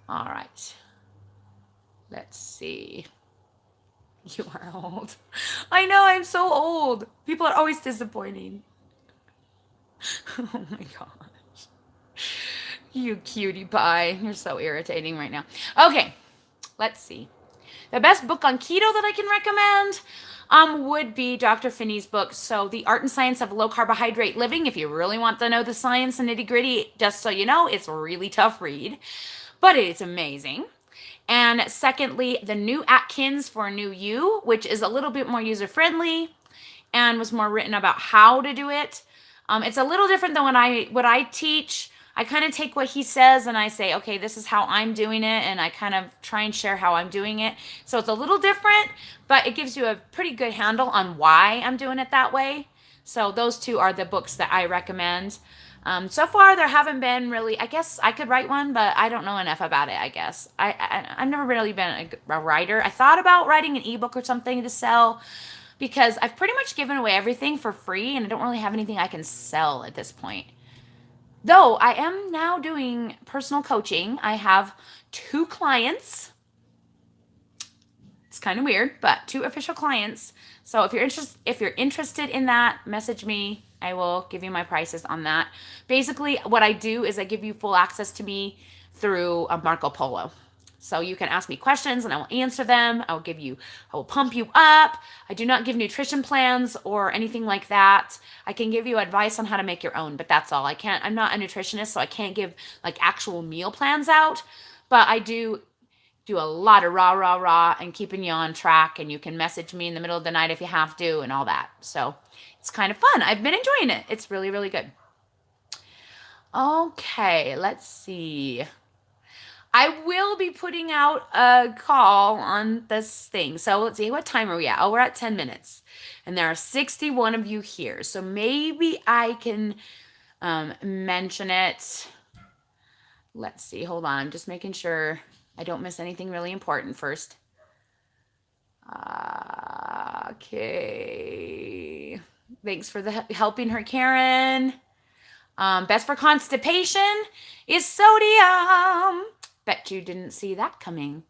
All right. Let's see. You are old. I know, I'm so old. People are always disappointing. Oh my gosh. You cutie pie. You're so irritating right now. Okay, let's see. The best book on keto that I can recommend would be Dr. Finney's book. So The Art and Science of Low Carbohydrate Living. If you really want to know the science and nitty gritty, just so you know, it's a really tough read, but it's amazing. And secondly, The New Atkins for a New You, which is a little bit more user-friendly and was more written about how to do it. It's a little different than what I teach. I kind of take what he says and I say, okay, this is how I'm doing it, and I kind of try and share how I'm doing it. So it's a little different, but it gives you a pretty good handle on why I'm doing it that way. So those two are the books that I recommend. So far, there haven't been really. I guess I could write one, but I don't know enough about it. I guess I've never really been a writer. I thought about writing an ebook or something to sell because I've pretty much given away everything for free, and I don't really have anything I can sell at this point. Though I am now doing personal coaching. I have 2 clients. It's kind of weird, but 2 official clients. So if you're interested in that, message me. I will give you my prices on that. Basically, what I do is I give you full access to me through a Marco Polo. So you can ask me questions and I will answer them. I will pump you up. I do not give nutrition plans or anything like that. I can give you advice on how to make your own, but that's all. I'm not a nutritionist, so I can't give like actual meal plans out, but I do a lot of rah and keeping you on track, and you can message me in the middle of the night if you have to and all that. So it's kind of fun. I've been enjoying it. It's really, really good. Okay, let's see. I will be putting out a call on this thing. So let's see, what time are we at? Oh, we're at 10 minutes. And there are 61 of you here. So maybe I can mention it. Let's see, hold on. I'm just making sure I don't miss anything really important first. Okay. Thanks for helping her, Karen. Best for constipation is sodium. Bet you didn't see that coming.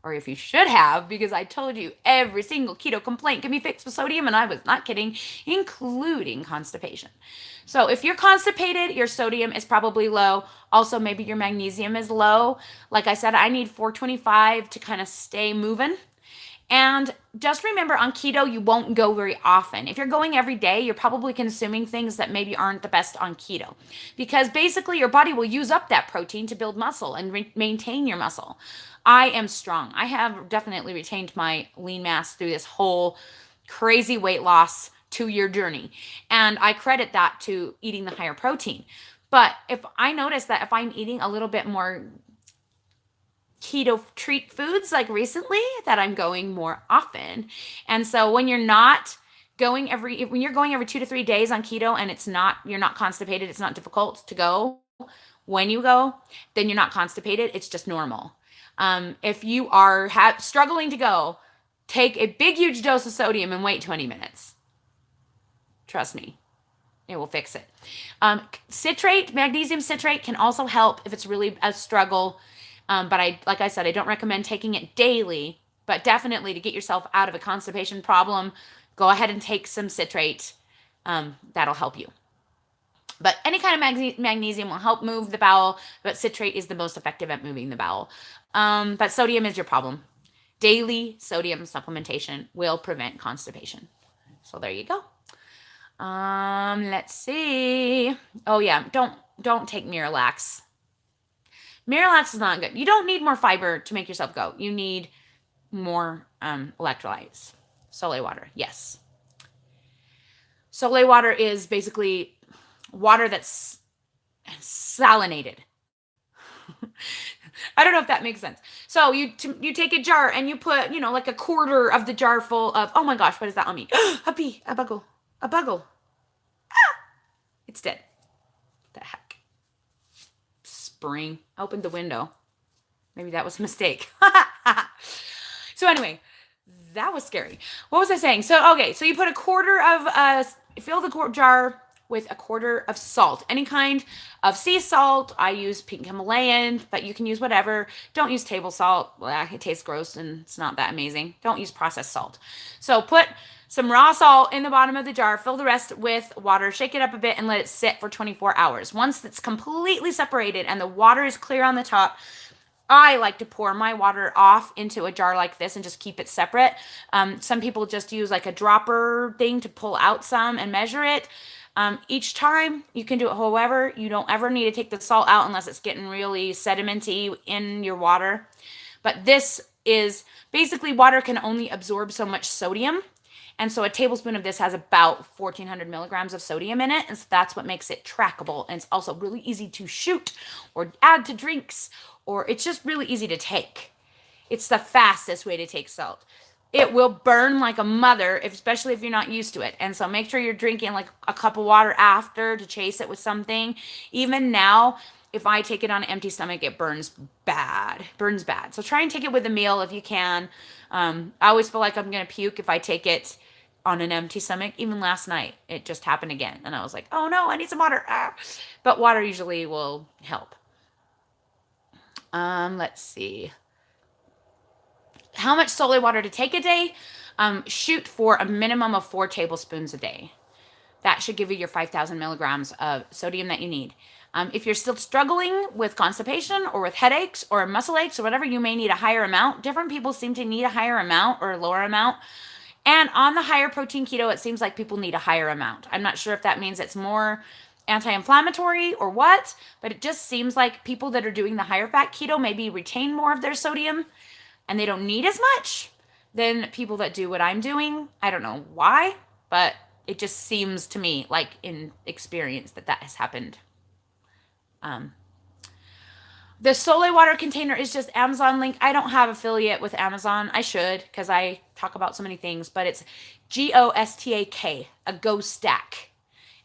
Or if you should have, because I told you every single keto complaint can be fixed with sodium, and I was not kidding, including constipation. So if you're constipated, your sodium is probably low. Also, maybe your magnesium is low. Like I said, I need 425 to kind of stay moving. And just remember, on keto, you won't go very often. If you're going every day, you're probably consuming things that maybe aren't the best on keto, because basically your body will use up that protein to build muscle and maintain your muscle. I am strong. I have definitely retained my lean mass through this whole crazy weight loss 2-year journey. And I credit that to eating the higher protein. But if I notice that if I'm eating a little bit more keto treat foods like recently, that I'm going more often. And so when you're going every 2 to 3 days on keto, and you're not constipated, it's not difficult to go. When you go, then you're not constipated. It's just normal. If you are struggling to go, take a big, huge dose of sodium and wait 20 minutes. Trust me, it will fix it. Citrate, magnesium citrate can also help if it's really a struggle. But like I said, I don't recommend taking it daily, but definitely to get yourself out of a constipation problem, go ahead and take some citrate. That'll help you. But any kind of magnesium will help move the bowel, but citrate is the most effective at moving the bowel. But sodium is your problem. Daily sodium supplementation will prevent constipation. So there you go. Let's see. Oh yeah, don't take Miralax. Miralax is not good. You don't need more fiber to make yourself go. You need more electrolytes. Solay water, yes. Solay water is basically water that's salinated. I don't know if that makes sense. So you take a jar and you put, like a quarter of the jar full of, oh my gosh, what is that on me? A bee, a buggle. Ah! It's dead. What the heck? Spring. I opened the window. Maybe that was a mistake. So anyway, that was scary. What was I saying? So you put a quarter of fill the jar with a quarter of salt, any kind of sea salt. I use pink Himalayan, but you can use whatever. Don't use table salt. Well, it tastes gross and it's not that amazing. Don't use processed salt. So put some raw salt in the bottom of the jar, fill the rest with water, shake it up a bit, and let it sit for 24 hours. Once it's completely separated and the water is clear on the top, I like to pour my water off into a jar like this and just keep it separate. Some people just use like a dropper thing to pull out some and measure it. Each time you can do it however. You don't ever need to take the salt out unless it's getting really sedimenty in your water. But this is basically, water can only absorb so much sodium. And so a tablespoon of this has about 1,400 milligrams of sodium in it. And so that's what makes it trackable. And it's also really easy to shoot or add to drinks, or it's just really easy to take. It's the fastest way to take salt. it will burn like a mother, especially if you're not used to it. And so make sure you're drinking like a cup of water after to chase it with something. Even now, if I take it on an empty stomach, it burns bad. Burns bad. So try and take it with a meal if you can. I always feel like I'm gonna puke if I take it on an empty stomach. Even last night, it just happened again, and I was like, "Oh no, I need some water." But water usually will help. Let's see. How much Solay water to take a day? Shoot for a minimum of 4 tablespoons a day. That should give you your 5,000 milligrams of sodium that you need. If you're still struggling with constipation or with headaches or muscle aches or whatever, you may need a higher amount. Different people seem to need a higher amount or a lower amount. And on the higher protein keto, it seems like people need a higher amount. I'm not sure if that means it's more anti-inflammatory or what, but it just seems like people that are doing the higher fat keto maybe retain more of their sodium and they don't need as much than people that do what I'm doing. I don't know why, but it just seems to me like in experience that has happened. The Solay water container is just Amazon link. I don't have affiliate with Amazon. I should, because I talk about so many things, but it's GOSTAK, a Go Stack.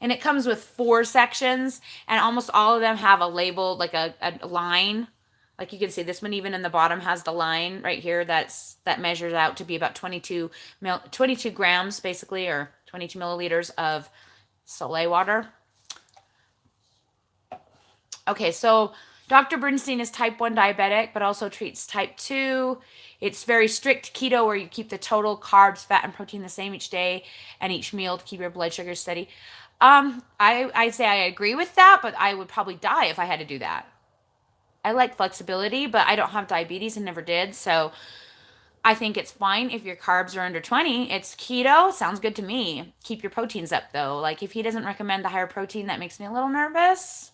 And it comes with 4 sections, and almost all of them have a label, like a line. Like you can see, this one even in the bottom has the line right here that measures out to be about 22 grams, basically, or 22 milliliters of Solay water. Okay, so Dr. Bernstein is type 1 diabetic, but also treats type 2. It's very strict keto where you keep the total carbs, fat, and protein the same each day and each meal to keep your blood sugar steady. I say I agree with that, but I would probably die if I had to do that. I like flexibility, but I don't have diabetes and never did, so I think it's fine if your carbs are under 20. It's keto. Sounds good to me. Keep your proteins up, though. Like, if he doesn't recommend the higher protein, that makes me a little nervous.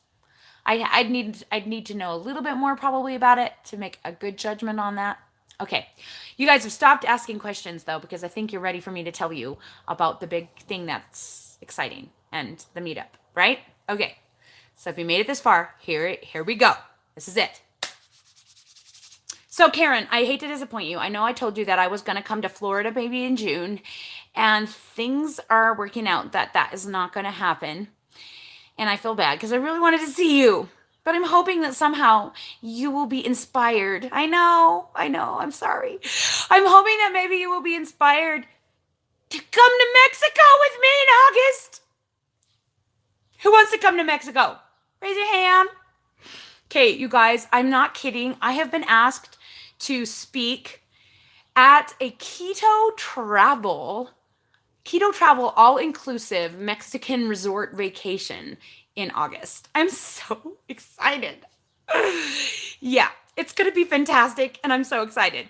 I'd need to know a little bit more probably about it to make a good judgment on that. Okay. You guys have stopped asking questions, though, because I think you're ready for me to tell you about the big thing that's exciting and the meetup, right? Okay. So if you made it this far, here we go. This is it. So Karen, I hate to disappoint you. I know I told you that I was going to come to Florida maybe in June, and things are working out that is not going to happen. And I feel bad because I really wanted to see you, but I'm hoping that somehow you will be inspired. I know, I'm sorry. I'm hoping that maybe you will be inspired to come to Mexico with me in August. Who wants to come to Mexico? Raise your hand. Okay, you guys, I'm not kidding. I have been asked to speak at a keto travel all-inclusive Mexican resort vacation in August. I'm so excited. Yeah, it's going to be fantastic, and I'm so excited.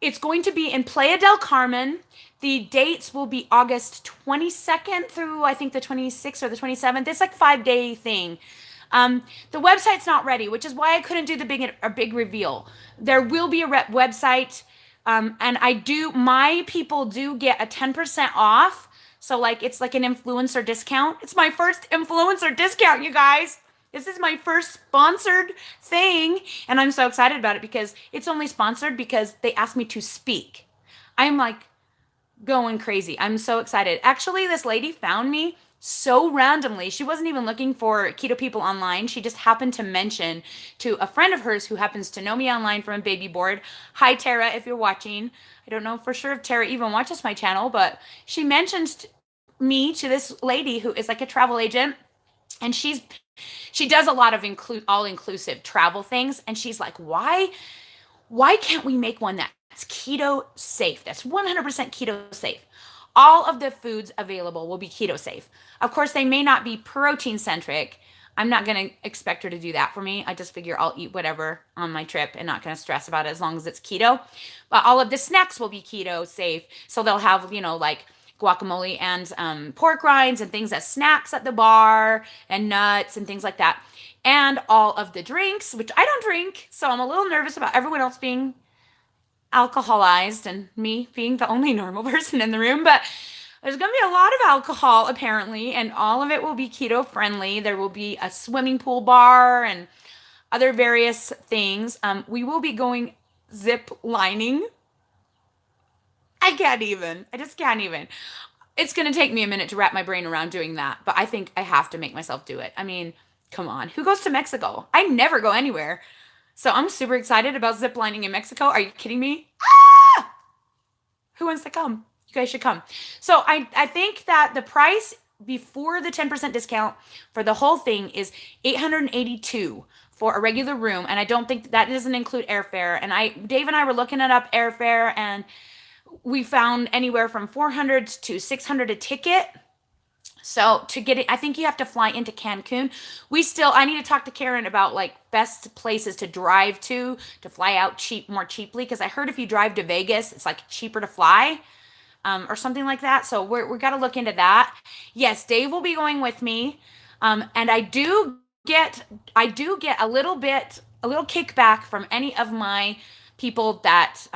It's going to be in Playa del Carmen. The dates will be August 22nd through, I think, the 26th or the 27th. It's like a 5-day thing. The website's not ready, which is why I couldn't do a big reveal. There will be a website, and my people do get a 10% off. So like, it's like an influencer discount. It's my first influencer discount, you guys. This is my first sponsored thing, and I'm so excited about it because it's only sponsored because they asked me to speak. I'm like going crazy. I'm so excited. Actually, this lady found me so randomly. She wasn't even looking for keto people online. She just happened to mention to a friend of hers who happens to know me online from a baby board. Hi, Tara, if you're watching. I don't know for sure if Tara even watches my channel, but she mentioned me to this lady who is like a travel agent, and she does a lot of all-inclusive travel things, and she's like, why can't we make one that's keto safe, that's 100% keto safe? All of the foods available will be keto safe. Of course, they may not be protein centric. I'm not going to expect her to do that for me. I just figure I'll eat whatever on my trip and not going to stress about it as long as it's keto. But all of the snacks will be keto safe. So they'll have, like guacamole and pork rinds and things as snacks at the bar and nuts and things like that. And all of the drinks, which I don't drink. So I'm a little nervous about everyone else being alcoholized and me being the only normal person in the room, but there's going to be a lot of alcohol apparently, and all of it will be keto friendly. There will be a swimming pool bar and other various things. We will be going zip lining. I can't even. I just can't even. It's going to take me a minute to wrap my brain around doing that, but I think I have to make myself do it. I mean, come on. Who goes to Mexico? I never go anywhere. So I'm super excited about ziplining in Mexico. Are you kidding me? Who wants to come? You guys should come. So I think that the price before the 10% discount for the whole thing is $882 for a regular room, and I don't think that doesn't include airfare. And Dave and I were looking it up airfare, and we found anywhere from 400 to 600 a ticket. So to get it, I think you have to fly into Cancun. I need to talk to Karen about like best places to drive to fly out more cheaply. Because I heard if you drive to Vegas, it's like cheaper to fly, or something like that. So we got to look into that. Yes, Dave will be going with me, and I do get a little kickback from any of my people that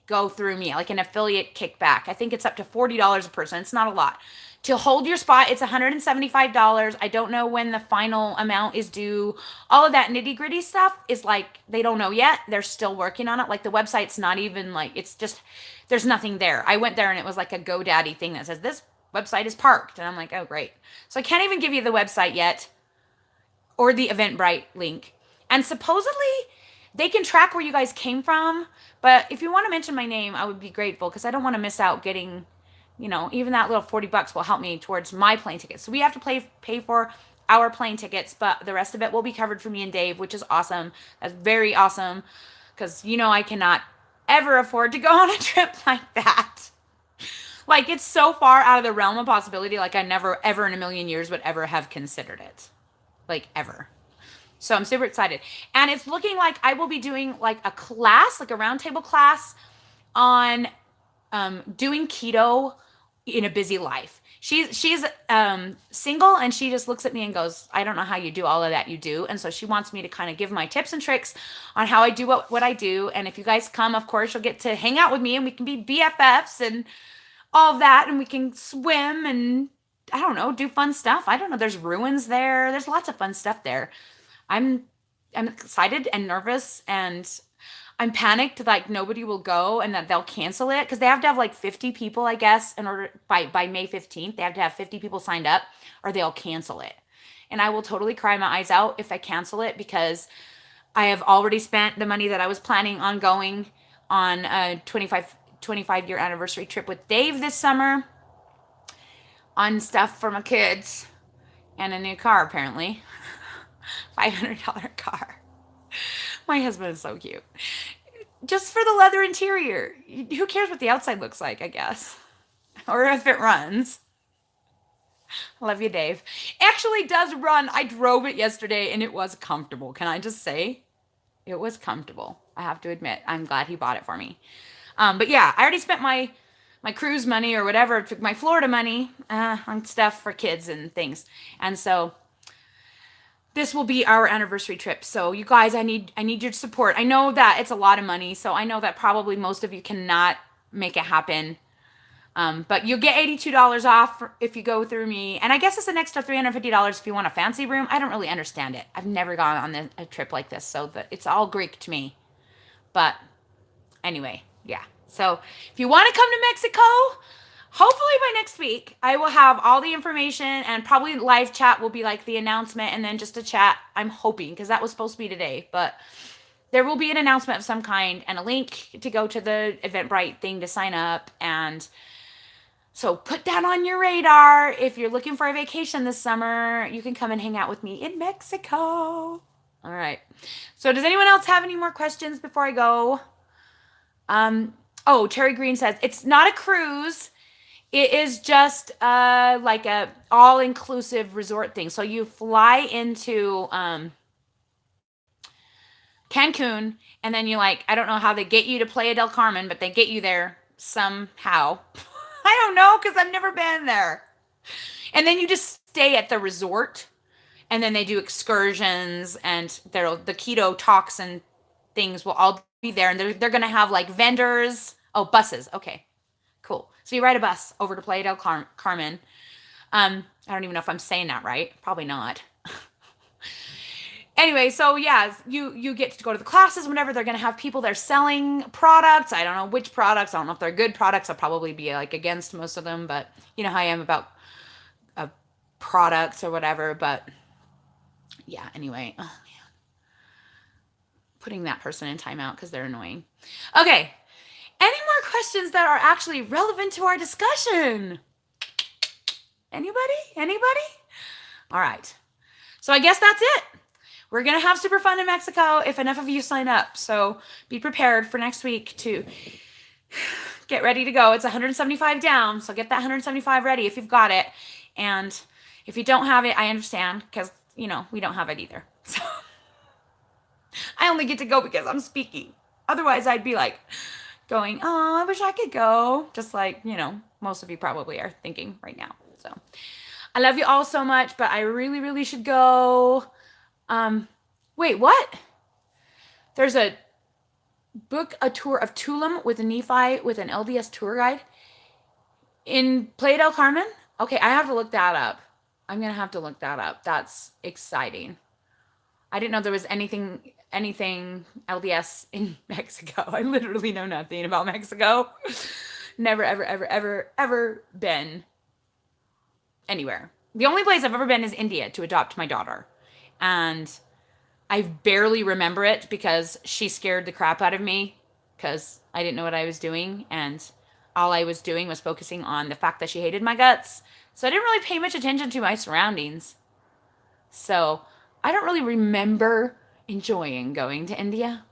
go through me, like an affiliate kickback. I think it's up to $40 a person. It's not a lot. To hold your spot, it's $175. I don't know when the final amount is due. All of that nitty gritty stuff is like, they don't know yet. They're still working on it. Like the website's not even like, it's just, there's nothing there. I went there and it was like a GoDaddy thing that says this website is parked. And I'm like, oh, great. So I can't even give you the website yet or the Eventbrite link. And supposedly they can track where you guys came from. But if you want to mention my name, I would be grateful because I don't want to miss out getting, even that little $40 will help me towards my plane tickets. So we have to pay for our plane tickets, but the rest of it will be covered for me and Dave, which is awesome. That's very awesome because, I cannot ever afford to go on a trip like that. Like, it's so far out of the realm of possibility. Like, I never, ever in a million years would ever have considered it. Like, ever. So I'm super excited. And it's looking like I will be doing like a class, like a roundtable class on doing keto in a busy life. She's single, and she just looks at me and goes, I don't know how you do all of that you do. And so she wants me to kind of give my tips and tricks on how I do what I do. And if you guys come, of course, you'll get to hang out with me and we can be BFFs and all of that. And we can swim and, I don't know, do fun stuff. I don't know. There's ruins there. There's lots of fun stuff there. I'm excited and nervous, and I'm panicked like nobody will go and that they'll cancel it because they have to have like 50 people, I guess, in order by May 15th. They have to have 50 people signed up or they'll cancel it. And I will totally cry my eyes out if I cancel it because I have already spent the money that I was planning on going on a 25-year anniversary trip with Dave this summer on stuff for my kids and a new car, apparently. $500 car. My husband is so cute. Just for the leather interior. Who cares what the outside looks like, I guess. Or if it runs. Love you, Dave. Actually does run. I drove it yesterday and it was comfortable. Can I just say? It was comfortable. I have to admit. I'm glad he bought it for me. But yeah, I already spent my cruise money or whatever, my Florida money on stuff for kids and things. And so this will be our anniversary trip. So you guys, I need your support. I know that it's a lot of money, so I know that probably most of you cannot make it happen. But you'll get $82 off if you go through me. And I guess it's an extra $350 if you want a fancy room. I don't really understand it. I've never gone on a trip like this, so it's all Greek to me. But anyway, yeah. So if you want to come to Mexico, hopefully by next week, I will have all the information, and probably live chat will be like the announcement and then just a chat. I'm hoping, because that was supposed to be today, but there will be an announcement of some kind and a link to go to the Eventbrite thing to sign up. And so put that on your radar. If you're looking for a vacation this summer, you can come and hang out with me in Mexico. All right. So does anyone else have any more questions before I go? Oh, Terry Green says, it's not a cruise. It is just like a all-inclusive resort thing. So you fly into Cancun, and then you I don't know how they get you to Playa del Carmen, but they get you there somehow. I don't know, because I've never been there. And then you just stay at the resort, and then they do excursions, and the keto talks and things will all be there, and they're going to have vendors. Oh, buses. Okay, cool. So you ride a bus over to Playa del Carmen. I don't even know if I'm saying that right. Probably not. Anyway, so yeah, you get to go to the classes whenever they're going to have people there selling products. I don't know which products. I don't know if they're good products. I'll probably be like against most of them, but you know how I am about uh, products or whatever. But yeah, anyway, oh man, putting that person in timeout because they're annoying. Okay, any more questions that are actually relevant to our discussion? Anybody? Anybody? All right. So I guess that's it. We're going to have super fun in Mexico if enough of you sign up. So be prepared for next week to get ready to go. It's 175 down. So get that 175 ready if you've got it. And if you don't have it, I understand because, you know, we don't have it either. So I only get to go because I'm speaking. Otherwise, I'd be like going, oh, I wish I could go. Just like, you know, most of you probably are thinking right now. So I love you all so much, but I really, really should go. Wait, what? There's a book a tour of Tulum with a Nephi with an LDS tour guide in Playa del Carmen. Okay, I have to look that up. I'm gonna have to look that up. That's exciting. I didn't know there was anything LDS in Mexico. I literally know nothing about Mexico. Never, ever, ever, ever, ever been anywhere. The only place I've ever been is India to adopt my daughter. And I barely remember it because she scared the crap out of me because I didn't know what I was doing. And all I was doing was focusing on the fact that she hated my guts. So I didn't really pay much attention to my surroundings. So I don't really remember enjoying going to India.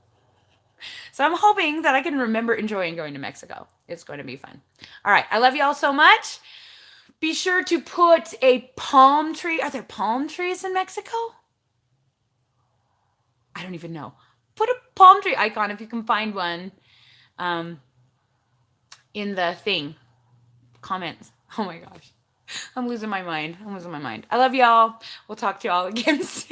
So I'm hoping that I can remember enjoying going to Mexico. It's going to be fun. All right. I love you all so much. Be sure to put a palm tree. Are there palm trees in Mexico? I don't even know. Put a palm tree icon if you can find one in the thing. Comments. Oh my gosh. I'm losing my mind. I love y'all. We'll talk to y'all again soon.